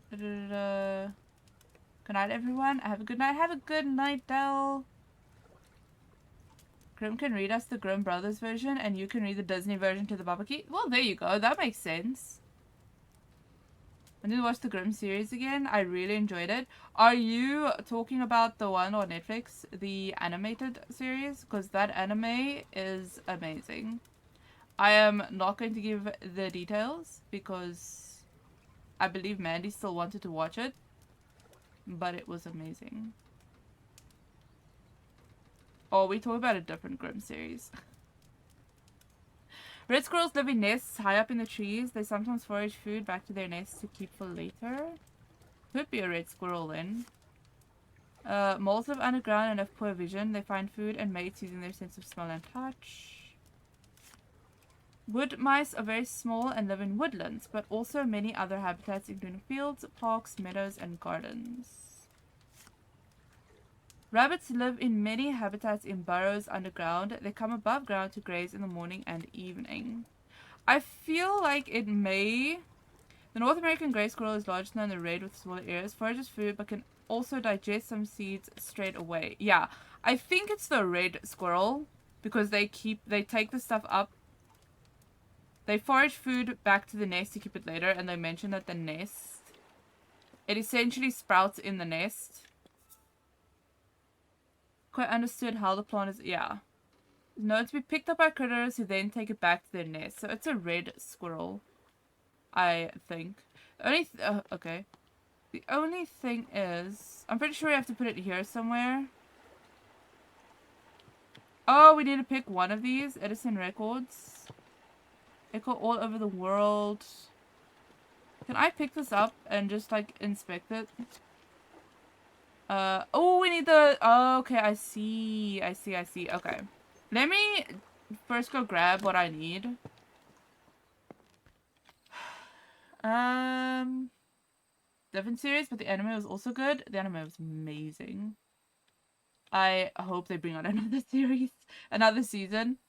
Good night, everyone. Have a good night. Have a good night, Del. Grimm can read us the Grimm Brothers version, and you can read the Disney version to the Babaki. Well, there you go. That makes sense. I need to watch the Grimm series again. I really enjoyed it. Are you talking about the one on Netflix, the animated series? Because that anime is amazing. I am not going to give the details because I believe Mandy still wanted to watch it, but it was amazing. Oh, we talk about a different Grimm series. Red squirrels live in nests high up in the trees. They sometimes forage food back to their nests to keep for later. Could be a red squirrel then. Moles live underground and have poor vision. They find food and mates using their sense of smell and touch. Wood mice are very small and live in woodlands, but also many other habitats including fields, parks, meadows, and gardens. Rabbits live in many habitats in burrows underground. They come above ground to graze in the morning and evening. I feel like it may... The North American gray squirrel is larger than the red with smaller ears. Forages food but can also digest some seeds straight away. Yeah, I think it's the red squirrel because they take the stuff up. They forage food back to the nest to keep it later, and they mention that the nest... It essentially sprouts in the nest. Quite understood how the plant is... Yeah. Known to be picked up by critters who then take it back to their nest. So it's a red squirrel, I think. Okay. The only thing is... I'm pretty sure we have to put it here somewhere. Oh, we need to pick one of these. Edison Records. Echo all over the world. Can I pick this up and just like inspect it? Oh, we need the, oh, okay, I see. Okay. Let me first go grab what I need. Different series, but the anime was also good. The anime was amazing. I hope they bring out another series, another season.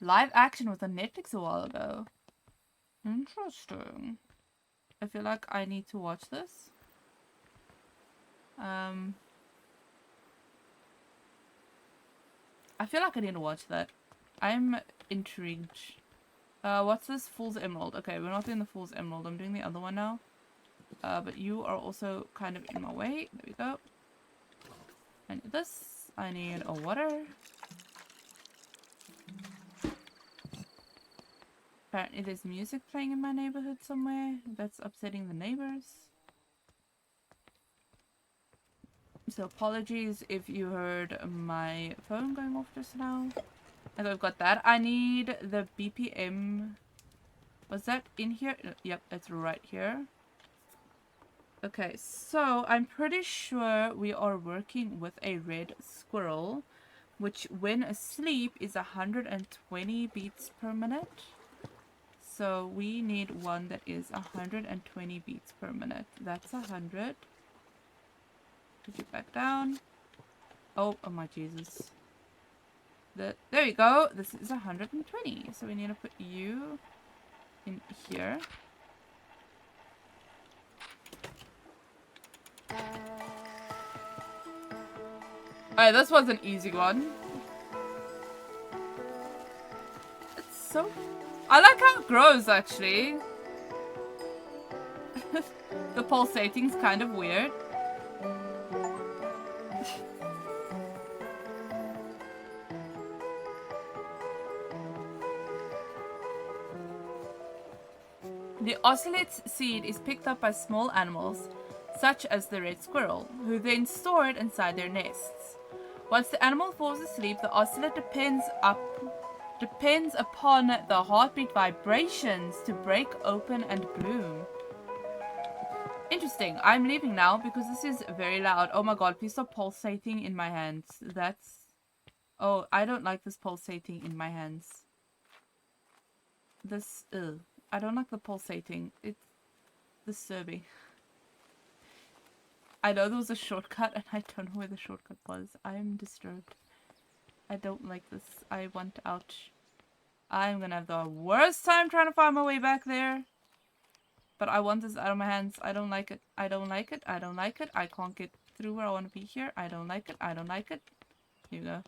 Live action was on Netflix a while ago. Interesting. I feel like I need to watch this. I feel like I need to watch that. I'm intrigued. What's this? Fool's Emerald. Okay, we're not doing the Fool's Emerald. I'm doing the other one now. But you are also kind of in my way. There we go. I need this. I need a water. Apparently there's music playing in my neighborhood somewhere. That's upsetting the neighbors. So apologies if you heard my phone going off just now. And I've got that. I need the BPM. Was that in here? Yep, it's right here. Okay, so I'm pretty sure we are working with a red squirrel, which when asleep is 120 beats per minute. So we need one that is 120 beats per minute. That's 100. Put you back down. Oh my Jesus. There we go. This is 120. So we need to put you in here. Alright, this was an easy one. It's so... I like how it grows, actually. The pulsating's kind of weird. The ocelot's seed is picked up by small animals, such as the red squirrel, who then store it inside their nests. Once the animal falls asleep, the ocelot depends upon the heartbeat vibrations to break open and bloom. Interesting. I'm leaving now because this is very loud. Oh my god, please stop pulsating in my hands. That's... Oh, I don't like this pulsating in my hands. This... Ugh. I don't like the pulsating. It's disturbing. I know there was a shortcut and I don't know where the shortcut was. I am disturbed. I don't like this. I want out. I'm gonna have the worst time trying to find my way back there. But I want this out of my hands. I don't like it. I don't like it. I don't like it. I can't get through where I want to be here. I don't like it. I don't like it. Here you go.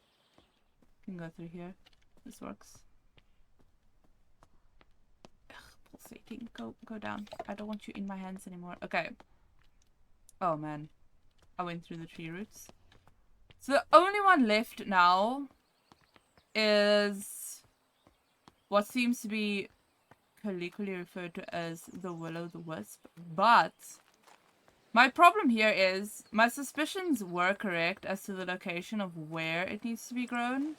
You can go through here. This works. Ugh, pulsating. Go down. I don't want you in my hands anymore. Okay. Oh man. I went through the tree roots. So the only one left now is what seems to be colloquially referred to as the will-o'-the-wisp. But my problem here is my suspicions were correct as to the location of where it needs to be grown.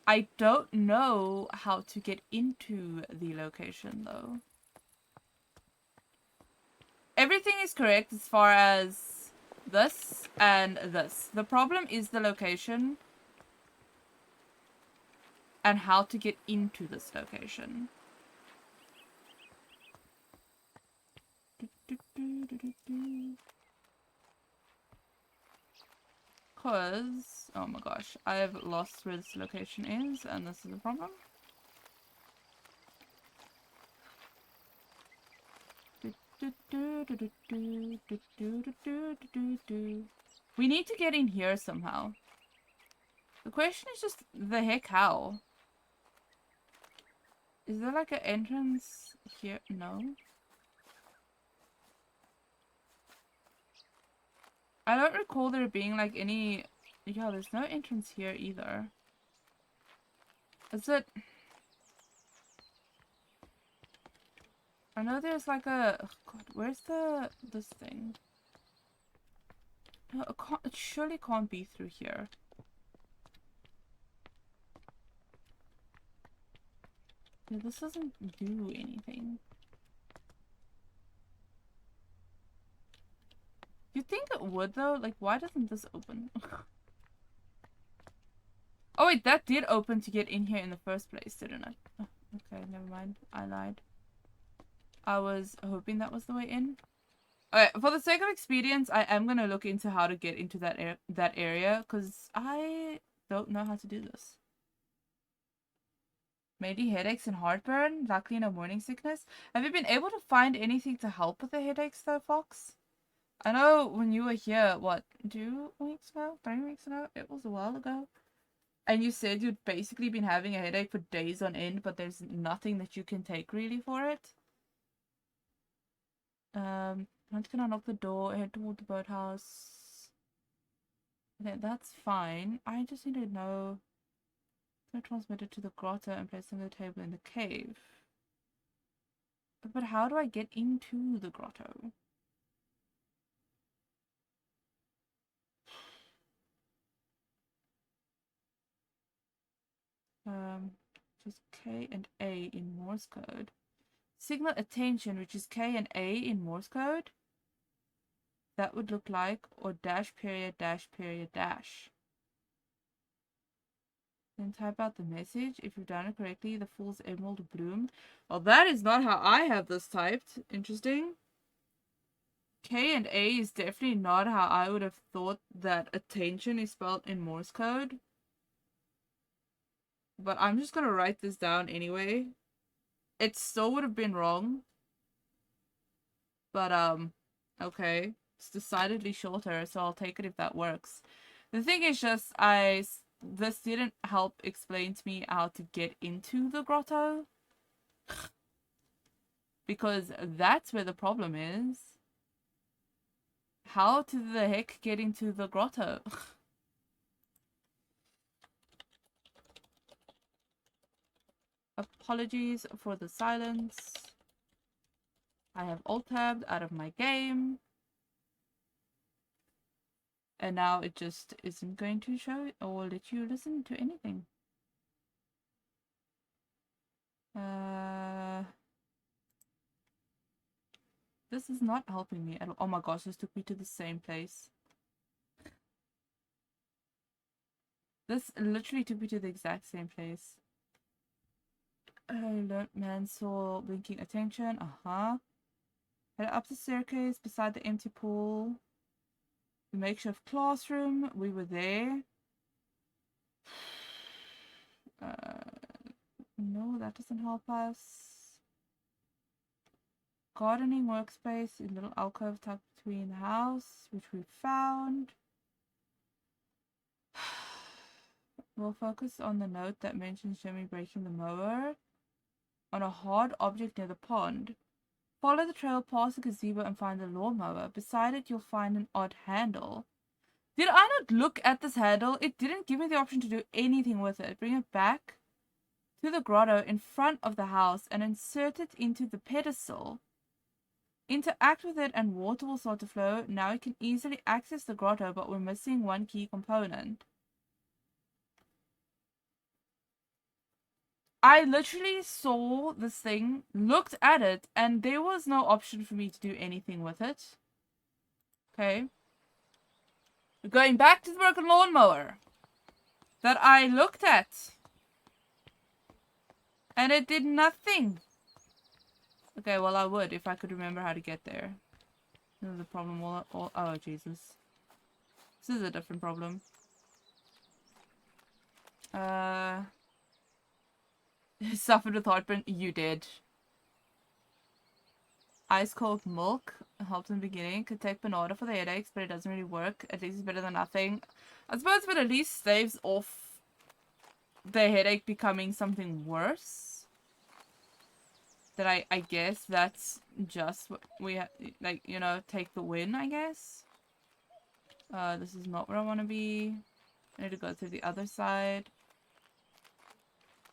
I don't know how to get into the location though. Everything is correct as far as this and this. The problem is the location and how to get into this location. Because, oh my gosh, I have lost where this location is, and this is the problem. We need to get in here somehow. The question is just, the heck how? Is there like an entrance here? No. I don't recall there being like any... Yeah, there's no entrance here either. Is it... I know there's like a... Oh god, where's this thing? No, it surely can't be through here. Yeah, this doesn't do anything. think it would though. Like, why doesn't this open? Oh wait, that did open to get in here in the first place, didn't it? Oh, okay, never mind. I lied. I was hoping that was the way in. Okay, for the sake of experience, I am gonna look into how to get into that area, because I don't know how to do this. Mainly headaches and heartburn, luckily no morning sickness. Have you been able to find anything to help with the headaches though, Fox? I know when you were here, what, 2 weeks ago? 3 weeks ago? It was a while ago. And you said you'd basically been having a headache for days on end, but there's nothing that you can take really for it. I'm just gonna unlock the door, head toward the boathouse. Okay, that's fine. I just need to know. So transmitted to the grotto and placed on the table in the cave. But how do I get into the grotto? Just K and A in Morse code. Signal attention, which is K and A in Morse code. That would look like, or dash period dash period dash. Then type out the message. If you've done it correctly, the fool's emerald bloomed. Well, that is not how I have this typed. Interesting. K and A is definitely not how I would have thought that attention is spelled in Morse code. But I'm just gonna write this down anyway. It still would have been wrong. But, okay. It's decidedly shorter, so I'll take it if that works. The thing is just, this didn't help explain to me how to get into the grotto. Because that's where the problem is. How to the heck get into the grotto? Apologies for the silence. I have alt-tabbed out of my game. And now it just isn't going to show or let you listen to anything. This is not helping me at all. Oh my gosh, this took me to the same place. This literally took me to the exact same place. Alert man saw blinking attention. Head up the staircase beside the empty pool. The makeshift classroom. We were there. No, that doesn't help us. Gardening workspace in little alcove tucked between the house, which we found. We'll focus on the note that mentions Jimmy breaking the mower on a hard object near the pond. Follow the trail past the gazebo and find the lawnmower. Beside it, you'll find an odd handle. Did I not look at this handle? It didn't give me the option to do anything with it. Bring it back to the grotto in front of the house and insert it into the pedestal. Interact with it and water will start to flow. Now you can easily access the grotto, but we're missing one key component. I literally saw this thing, looked at it, and there was no option for me to do anything with it. Okay. We're going back to the broken lawnmower that I looked at. And it did nothing. Okay, well I would if I could remember how to get there. This is a problem oh, Jesus. This is a different problem. Suffered with heartburn. You did. Ice cold milk helps in the beginning. Could take Panada for the headaches, but it doesn't really work. At least it's better than nothing. I suppose, but at least staves off the headache becoming something worse. That I guess that's just what we like, you know, take the win, I guess. This is not where I want to be. I need to go to the other side.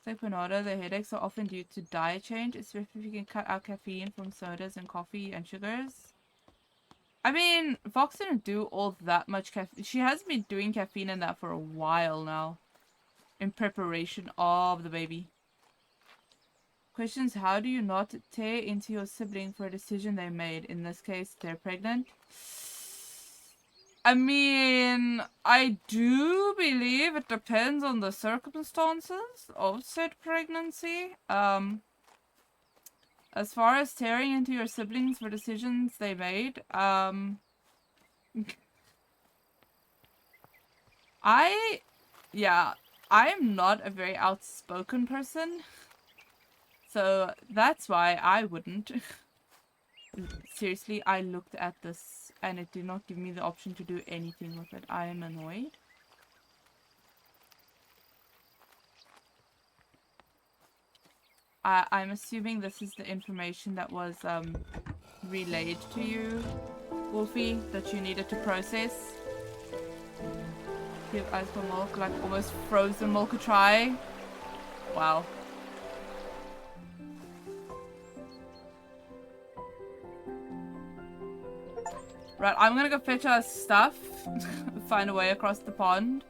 Like Panada, the headaches are often due to diet change, especially if you can cut out caffeine from sodas and coffee and sugars. I mean, Fox didn't do all that much caffeine. She has been doing caffeine in that for a while now. In preparation of the baby. Questions: how do you not tear into your sibling for a decision they made? In this case, they're pregnant. I mean, I do believe it depends on the circumstances of said pregnancy. As far as tearing into your siblings for decisions they made, yeah, I am not a very outspoken person. So that's why I wouldn't. Seriously, I looked at this and it did not give me the option to do anything with it. I am annoyed. I'm assuming this is the information that was relayed to you, Wolfie, that you needed to process. Give ice for milk, like almost frozen milk a try. Wow. Right, I'm gonna go fetch our stuff. Find a way across the pond.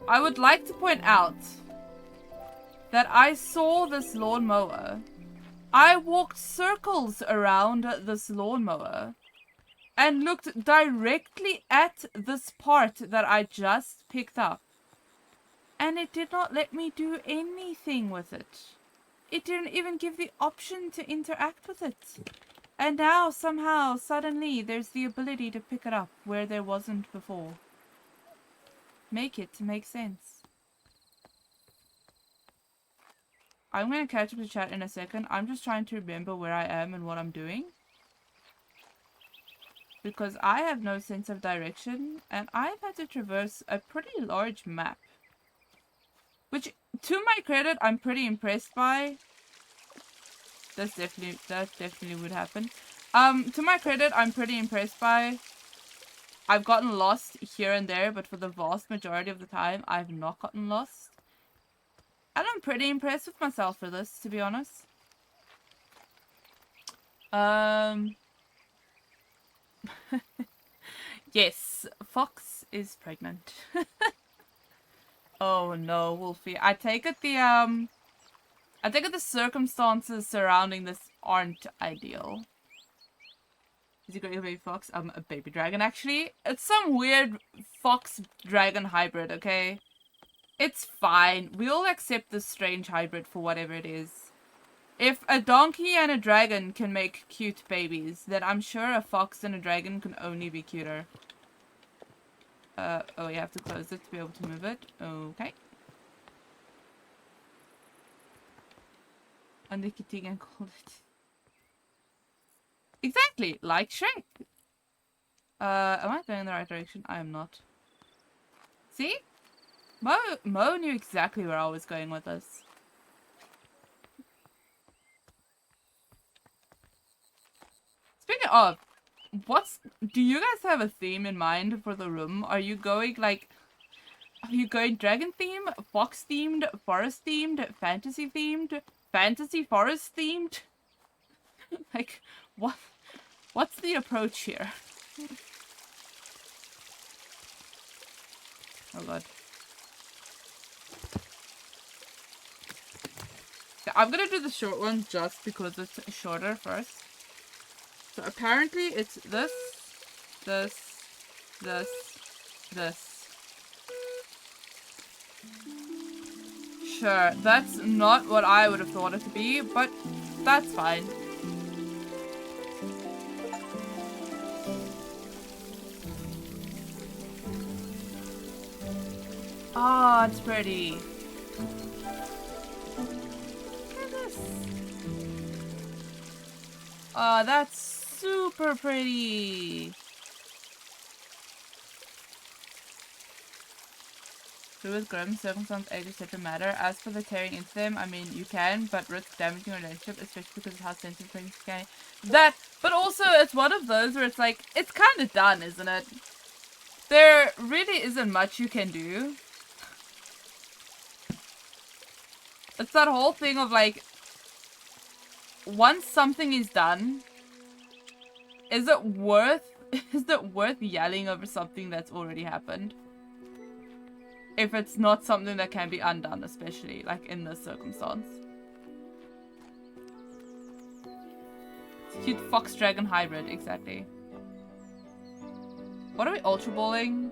I would like to point out that I saw this lawnmower. I walked circles around this lawnmower and looked directly at this part that I just picked up. And it did not let me do anything with it. It didn't even give the option to interact with it. And now, somehow, suddenly, there's the ability to pick it up where there wasn't before. Make it make sense. I'm going to catch up to chat in a second. I'm just trying to remember where I am and what I'm doing. Because I have no sense of direction, and I've had to traverse a pretty large map. Which, to my credit, I'm pretty impressed by. That definitely would happen. To my credit, I'm pretty impressed by. I've gotten lost here and there, but for the vast majority of the time, I've not gotten lost. And I'm pretty impressed with myself for this, to be honest. Yes, Fox is pregnant. Oh no, Wolfie. I take it the circumstances surrounding this aren't ideal. Is he going to be a baby fox? A baby dragon, actually. It's some weird fox-dragon hybrid, okay? It's fine. We'll accept this strange hybrid for whatever it is. If a donkey and a dragon can make cute babies, then I'm sure a fox and a dragon can only be cuter. Oh, you have to close it to be able to move it. Okay. Undicketing and called it. Exactly, like Shrek. Am I going in the right direction? I am not. See? Mo knew exactly where I was going with this. Speaking of, do you guys have a theme in mind for the room? Are you going dragon theme, fox themed, forest themed, fantasy themed, fantasy forest themed? Like, what's the approach here? Oh god. Okay, I'm gonna do the short one just because it's shorter first. So apparently it's this. Sure, that's not what I would have thought it to be, but that's fine. Ah, it's pretty. Look at this. Ah, that's super pretty. So with grim circumstance, age, etc. matter. As for the tearing into them, I mean, you can, but risk damaging a relationship, especially because of how sensitive things can. That, but also it's one of those where it's like, it's kind of done, isn't it? There really isn't much you can do. It's that whole thing of like, once something is done, is it worth yelling over something that's already happened? If it's not something that can be undone, especially like in this circumstance. It's a cute fox dragon hybrid, exactly. What are we ultra balling?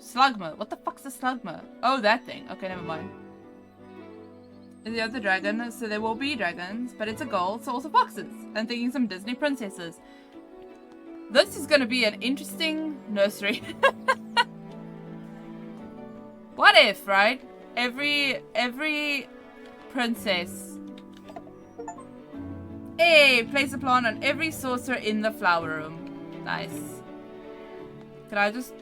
Slugma. What the fuck's a slugma? Oh, that thing. Okay, never mind. The other dragon, so there will be dragons, but it's a girl, so also foxes. I'm thinking some Disney princesses. This is gonna be an interesting nursery. What if, right? Every princess. Hey, place a plant on every saucer in the flower room. Nice. Can I just...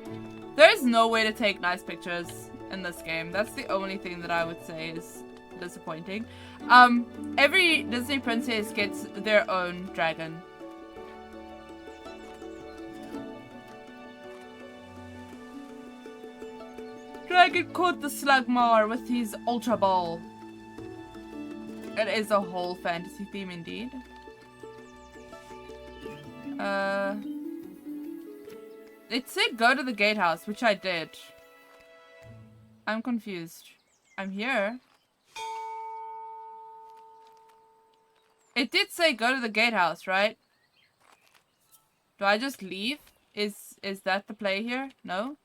There's no way to take nice pictures in this game. That's the only thing that I would say is disappointing. Every Disney princess gets their own dragon. Dragon caught the Slugmar with his Ultra Ball. It is a whole fantasy theme indeed. It said go to the gatehouse, which I did. I'm confused. I'm here. It did say go to the gatehouse, right? Do I just leave? Is that the play here? No?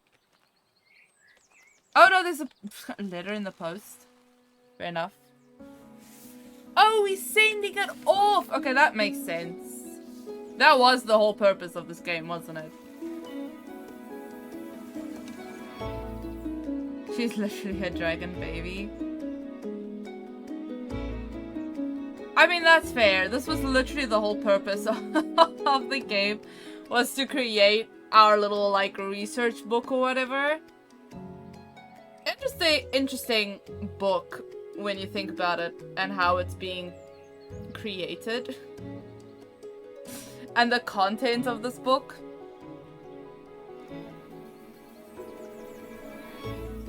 Oh no, there's a letter in the post. Fair enough. Oh, he's sending it off! Okay, that makes sense. That was the whole purpose of this game, wasn't it? She's literally a dragon baby. I mean, that's fair. This was literally the whole purpose of the game, was to create our little, like, research book or whatever. Interesting book when you think about it and how it's being created. And the content of this book.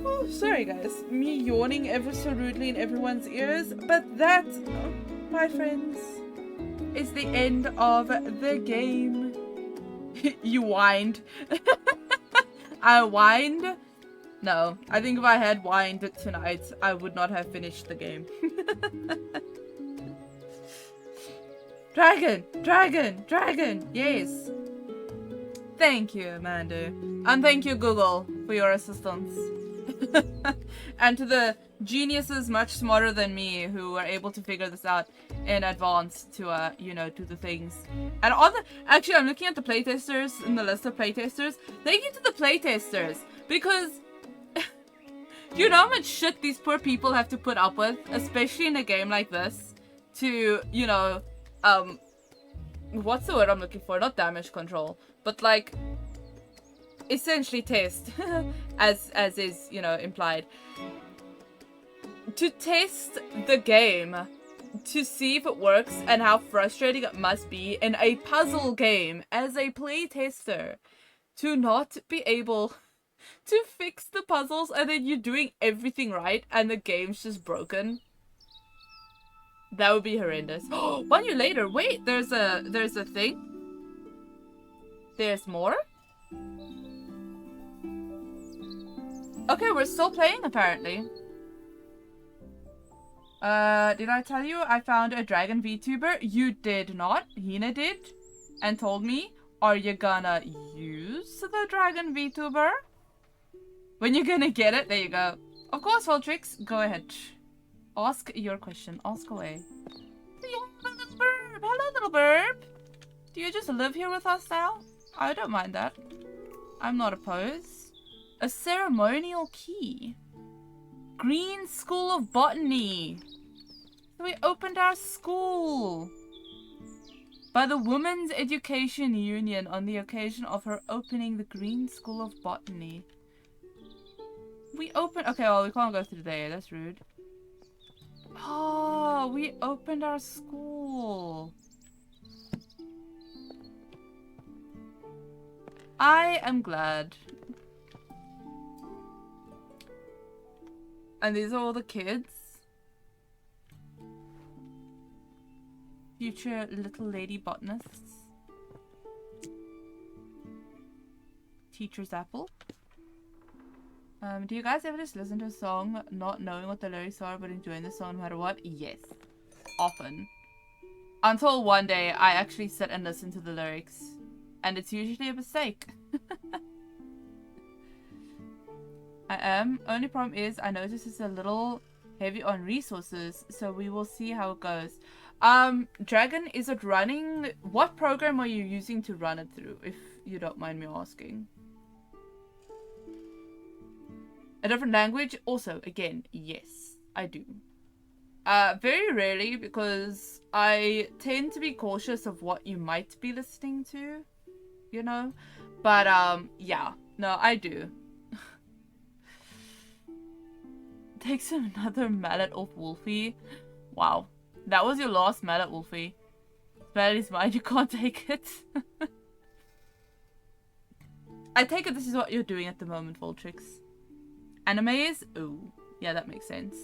Oh, sorry guys. Me yawning ever so rudely in everyone's ears. But that, my friends, is the end of the game. You whined. I whined? No. I think if I had whined tonight, I would not have finished the game. Dragon! Dragon! Dragon! Yes! Thank you, Amanda. And thank you, Google, for your assistance. And to the geniuses much smarter than me who were able to figure this out in advance to, you know, do the things. And all the... Actually, I'm looking at the playtesters in the list of playtesters. Thank you to the playtesters, because... you know how much shit these poor people have to put up with, especially in a game like this, to, you know... what's the word I'm looking for? Not damage control, but like essentially test, as is, you know, implied. To test the game, to see if it works and how frustrating it must be in a puzzle game as a playtester, to not be able to fix the puzzles and then you're doing everything right and the game's just broken. That would be horrendous. 1 year later, wait, there's a thing? There's more? Okay, we're still playing apparently. Did I tell you I found a dragon VTuber? You did not. Hina did. And told me, are you gonna use the dragon VTuber? When you're gonna get it, there you go. Of course, Voltrix, go ahead. Ask your question. Ask away. Hello, little burb. Hello, little burb. Do you just live here with us now? I don't mind that. I'm not opposed. A ceremonial key. Green School of Botany. So we opened our school. By the Women's Education Union on the occasion of her opening the Green School of Botany. We opened... Okay, well, we can't go through there. That's rude. Oh, we opened our school. I am glad. And these are all the kids. Future little lady botanists. Teacher's apple. Do you guys ever just listen to a song not knowing what the lyrics are but enjoying the song no matter what? Yes. Often. Until one day I actually sit and listen to the lyrics. And it's usually a mistake. I am. Only problem is I notice it's a little heavy on resources, so we will see how it goes. Dragon, is it running? What program are you using to run it through, if you don't mind me asking? A different language? Also, again, yes, I do. Very rarely, because I tend to be cautious of what you might be listening to, you know? But, yeah. No, I do. Takes another mallet off Wolfie. Wow. That was your last mallet, Wolfie. Mallet is mine, you can't take it. I take it this is what you're doing at the moment, Voltrix. Animes? Ooh. Yeah, that makes sense.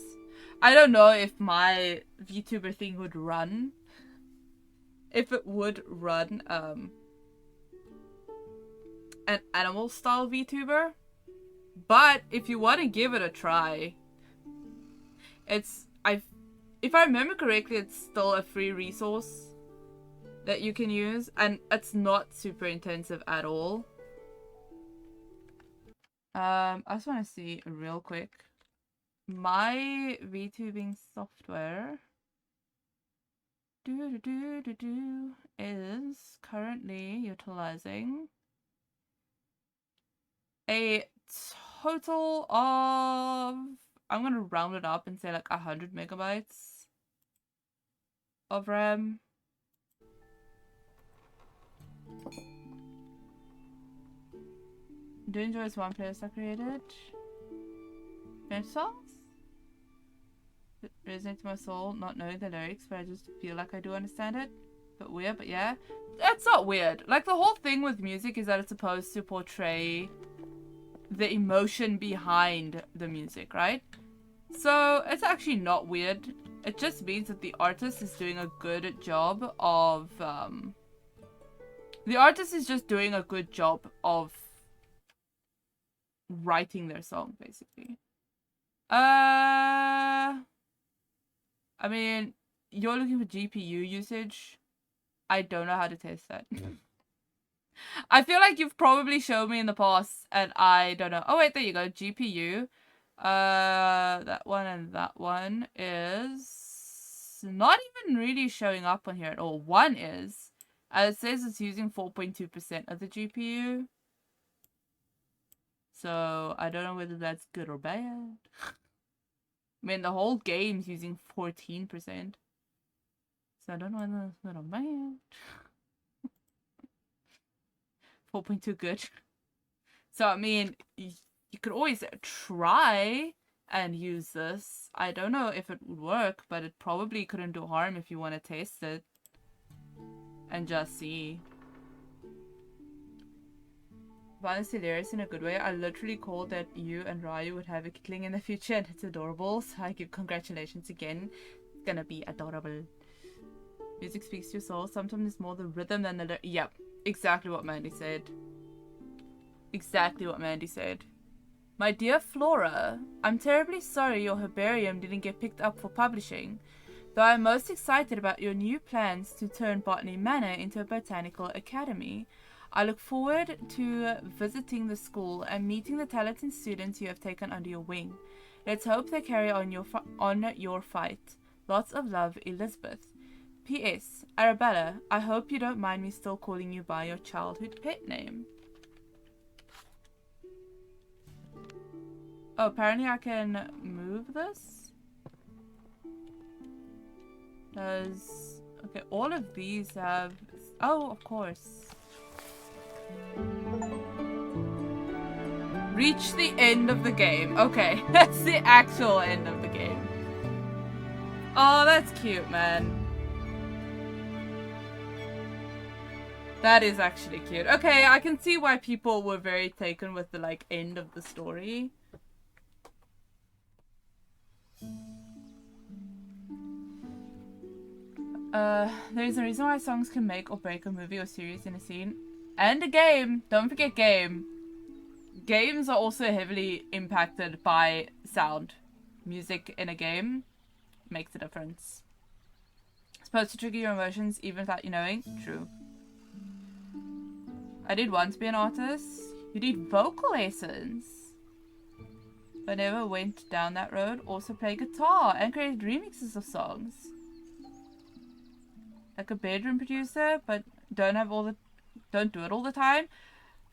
I don't know if my VTuber thing would run. If it would run, an animal style VTuber. But if you want to give it a try, it's, if I remember correctly, it's still a free resource that you can use, and it's not super intensive at all. I just want to see real quick. My VTubing software is currently utilizing a total of, I'm gonna round it up and say like 100 megabytes of RAM. Do you enjoy this one playlist I created? French songs? It resonates in my soul, not knowing the lyrics, but I just feel like I do understand it. But weird, but yeah. It's not weird. Like, the whole thing with music is that it's supposed to portray the emotion behind the music, right? So, it's actually not weird. It just means that the artist is doing a good job of, the artist is just doing a good job of writing their song, basically. I mean, you're looking for GPU usage. I don't know how to test that. I feel like you've probably shown me in the past, and I don't know. Oh, wait, there you go. GPU. That one and that one is not even really showing up on here at all. One is. It says it's using 4.2% of the GPU. So, I don't know whether that's good or bad. I mean, the whole game's using 14%. So I don't know whether that's good or bad. 4.2 good. So, I mean, you could always try and use this. I don't know if it would work, but it probably couldn't do harm if you want to test it. And just see. Violence hilarious in a good way. I literally called that you and Ryu would have a kittling in the future, and it's adorable. So I give congratulations again. It's gonna be adorable. Music speaks to your soul. Sometimes it's more the rhythm than the... Yep. Exactly what Mandy said. Exactly what Mandy said. My dear Flora, I'm terribly sorry your herbarium didn't get picked up for publishing, though I'm most excited about your new plans to turn Botany Manor into a botanical academy. I look forward to visiting the school and meeting the talented students you have taken under your wing. Let's hope they carry on your fight. Lots of love, Elizabeth. P.S. Arabella, I hope you don't mind me still calling you by your childhood pet name. Oh, apparently I can move this? Does... Okay, all of these have... Oh, of course. Reach the end of the game. Okay, that's the actual end of the game. Oh, that's cute, man. That is actually cute. Okay, I can see why people were very taken with the, like, end of the story. There's a reason why songs can make or break a movie or series in a scene. And a game! Don't forget game. Games are also heavily impacted by sound. Music in a game makes a difference. It's supposed to trigger your emotions even without you knowing. True. I did once be an artist. You need vocal lessons. but never went down that road. Also play guitar and create remixes of songs. Like a bedroom producer, but don't do it all the time.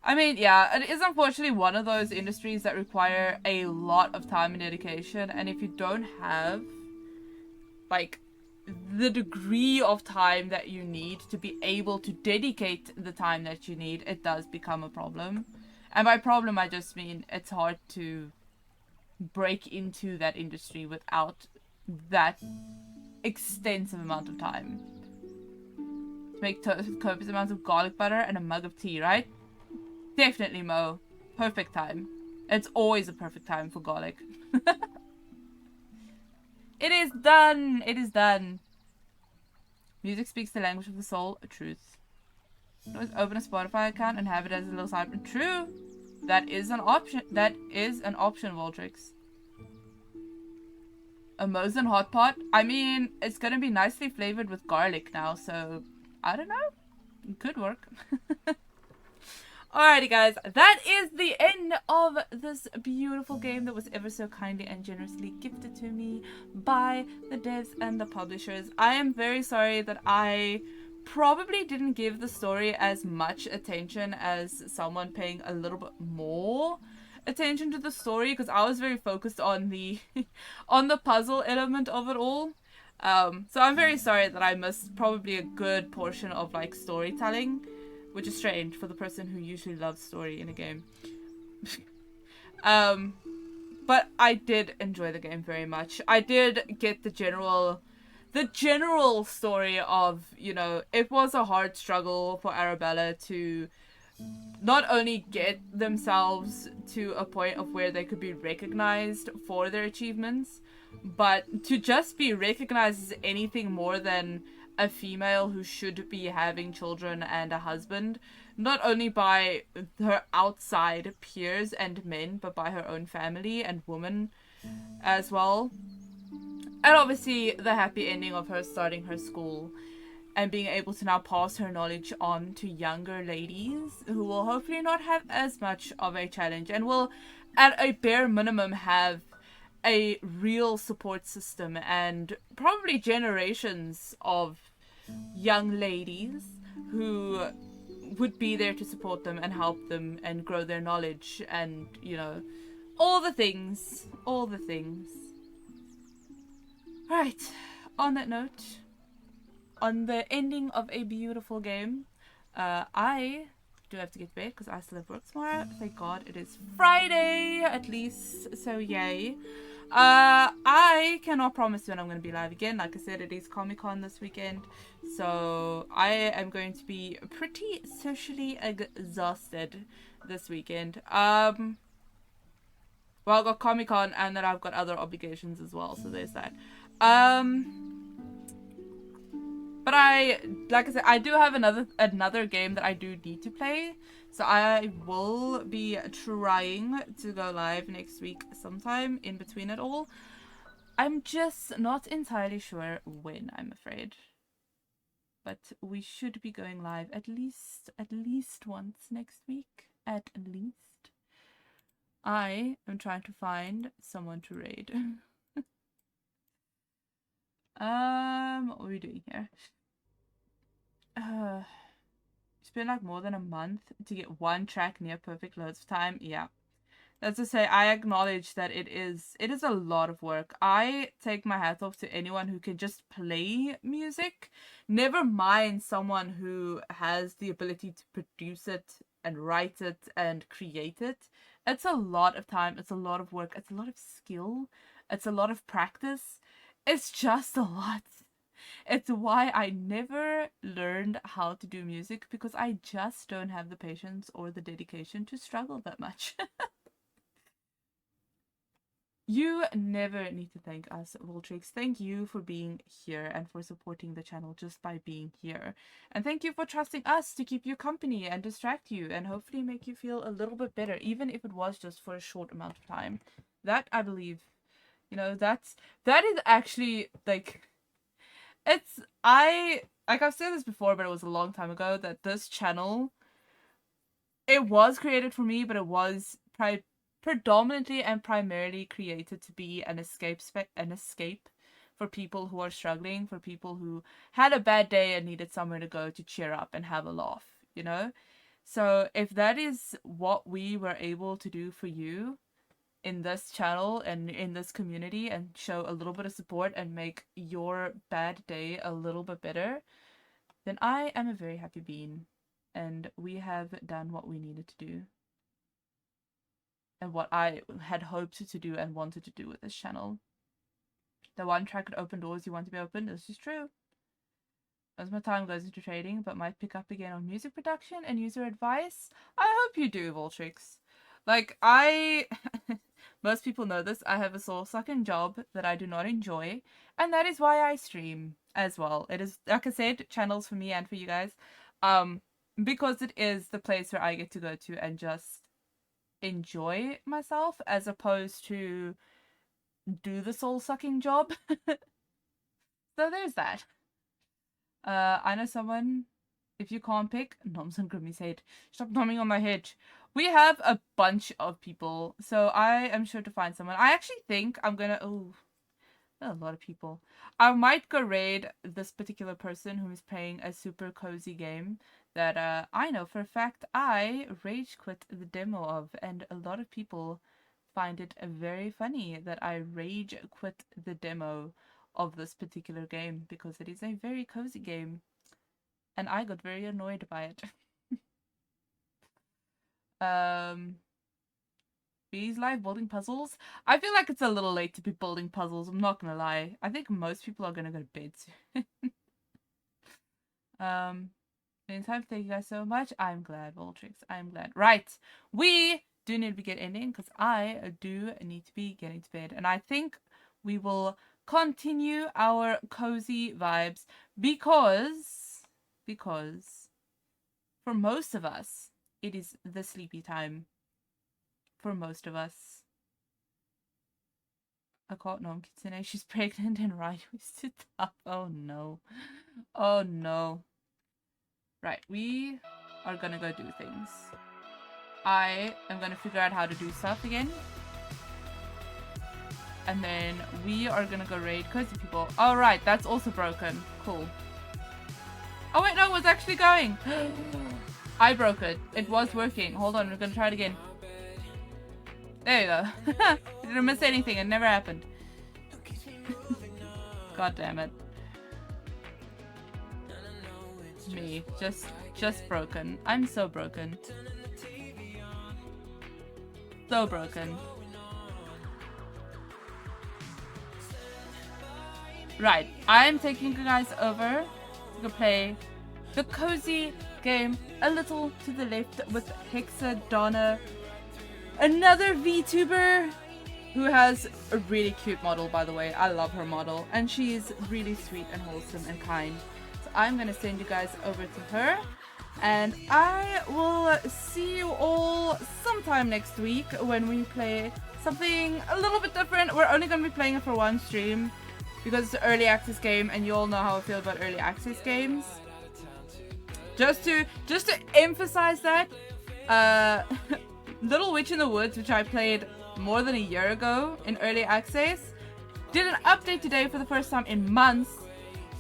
I mean, yeah, it is unfortunately one of those industries that require a lot of time and dedication, and if you don't have like the degree of time that you need to be able to dedicate the time that you need, it does become a problem. And by problem, I just mean it's hard to break into that industry without that extensive amount of time. To make toast with copious amounts of garlic butter and a mug of tea, right? Definitely, Mo. Perfect time. It's always a perfect time for garlic. It is done! It is done. Music speaks the language of the soul. Truth. Just open a Spotify account and have it as a little side. True. That is an option. That is an option, Voltrix. A Mosin hot pot. I mean, it's gonna be nicely flavored with garlic now, so I don't know. It could work. Alrighty, guys, that is the end of this beautiful game that was ever so kindly and generously gifted to me by the devs and the publishers. I am very sorry that I probably didn't give the story as much attention as someone paying a little bit more attention to the story, because I was very focused on the on the puzzle element of it all. So I'm very sorry that I missed probably a good portion of like storytelling, which is strange for the person who usually loves story in a game. But I did enjoy the game very much. I did get the general story of, you know, it was a hard struggle for Arabella to not only get themselves to a point of where they could be recognized for their achievements, but to just be recognized as anything more than a female who should be having children and a husband, not only by her outside peers and men, but by her own family and women as well. And obviously the happy ending of her starting her school and being able to now pass her knowledge on to younger ladies who will hopefully not have as much of a challenge and will, at a bare minimum, have a real support system and probably generations of young ladies who would be there to support them and help them and grow their knowledge and, you know, all the things. All the things. Right, on that note, on the ending of a beautiful game, I do have to get to bed because I still have work tomorrow. Thank God it is Friday, at least, so yay. I cannot promise when I'm going to be live again. Like I said, it is Comic-Con this weekend, so I am going to be pretty socially exhausted this weekend. Well, I've got Comic-Con and then I've got other obligations as well, so there's that. But like I said, I do have another game that I do need to play. So I will be trying to go live next week sometime in between it all. I'm just not entirely sure when, I'm afraid. But we should be going live at least once next week. At least. I am trying to find someone to raid. What are we doing here? It's been like more than a month to get one track near perfect loads of time. Yeah. That's to say, I acknowledge that it is a lot of work. I take my hat off to anyone who can just play music. Never mind someone who has the ability to produce it and write it and create it. It's a lot of time. It's a lot of work. It's a lot of skill. It's a lot of practice. It's just a lot. It's why I never learned how to do music, because I just don't have the patience or the dedication to struggle that much. You never need to thank us, Voltrix. Thank you for being here and for supporting the channel just by being here. And thank you for trusting us to keep you company and distract you and hopefully make you feel a little bit better, even if it was just for a short amount of time. That, I believe, you know, that is actually, like, I've said this before, but it was a long time ago, that this channel, it was created for me, but it was predominantly and primarily created to be an escape for people who are struggling, for people who had a bad day and needed somewhere to go to cheer up and have a laugh, you know? So if that is what we were able to do for you in this channel and in this community, and show a little bit of support and make your bad day a little bit better, then I am a very happy bean. And we have done what we needed to do. And what I had hoped to do and wanted to do with this channel. The one track could open doors you want to be opened. This is true. As my time goes into trading, but might pick up again on music production and user advice. I hope you do, Voltrix. Like, most people know this, I have a soul-sucking job that I do not enjoy, and that is why I stream as well. It is, like I said, channels for me and for you guys, because it is the place where I get to go to and just enjoy myself, as opposed to do the soul-sucking job. So there's that. I know someone, if you can't pick, noms on Grimmy's head. Stop nomming on my head. We have a bunch of people, so I am sure to find someone. I actually think I'm gonna, a lot of people. I might go raid this particular person who is playing a super cozy game that I know for a fact I rage quit the demo of, and a lot of people find it very funny that I rage quit the demo of this particular game, because it is a very cozy game and I got very annoyed by it. Bees live building puzzles. I feel like it's a little late to be building puzzles, I'm not gonna lie. I think most people are gonna go to bed soon. Meantime, thank you guys so much. I'm glad, Voltrix. I'm glad. Right, we do need to get ending because I do need to be getting to bed, and I think we will continue our cozy vibes because for most of us it is the sleepy time. For most of us. I can't know Kitsune, she's pregnant and right twisted up. Oh no. Oh no. Right, we are gonna go do things. I am gonna figure out how to do stuff again. And then we are gonna go raid cozy people. Oh right, that's also broken. Cool. Oh wait, no, it was actually going. I broke it. It was working. Hold on, we're gonna try it again. There you go. I didn't miss anything. It never happened. God damn it. Me. Just broken. I'm so broken. So broken. Right. I'm taking you guys over to go play the cozy game a little to the left with Hexadonna. Another VTuber who has a really cute model, by the way. I love her model. And she is really sweet and wholesome and kind. So I'm going to send you guys over to her. And I will see you all sometime next week when we play something a little bit different. We're only going to be playing it for one stream because it's an early access game. And you all know how I feel about early access games. Just to emphasize that, Little Witch in the Woods, which I played more than a year ago in early access, did an update today for the first time in months,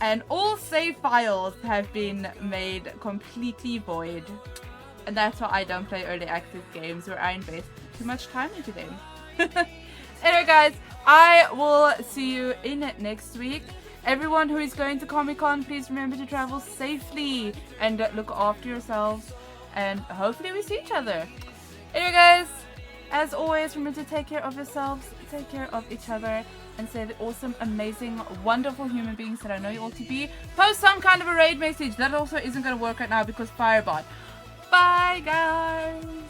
and all save files have been made completely void. And that's why I don't play early access games where I invest too much time into them. Anyway guys, I will see you in next week. Everyone who is going to Comic-Con, please remember to travel safely and look after yourselves, and hopefully we see each other. Anyway guys, as always, remember to take care of yourselves, take care of each other, and stay the awesome, amazing, wonderful human beings that I know you all to be. Post some kind of a raid message. That also isn't going to work right now because Firebot. Bye guys!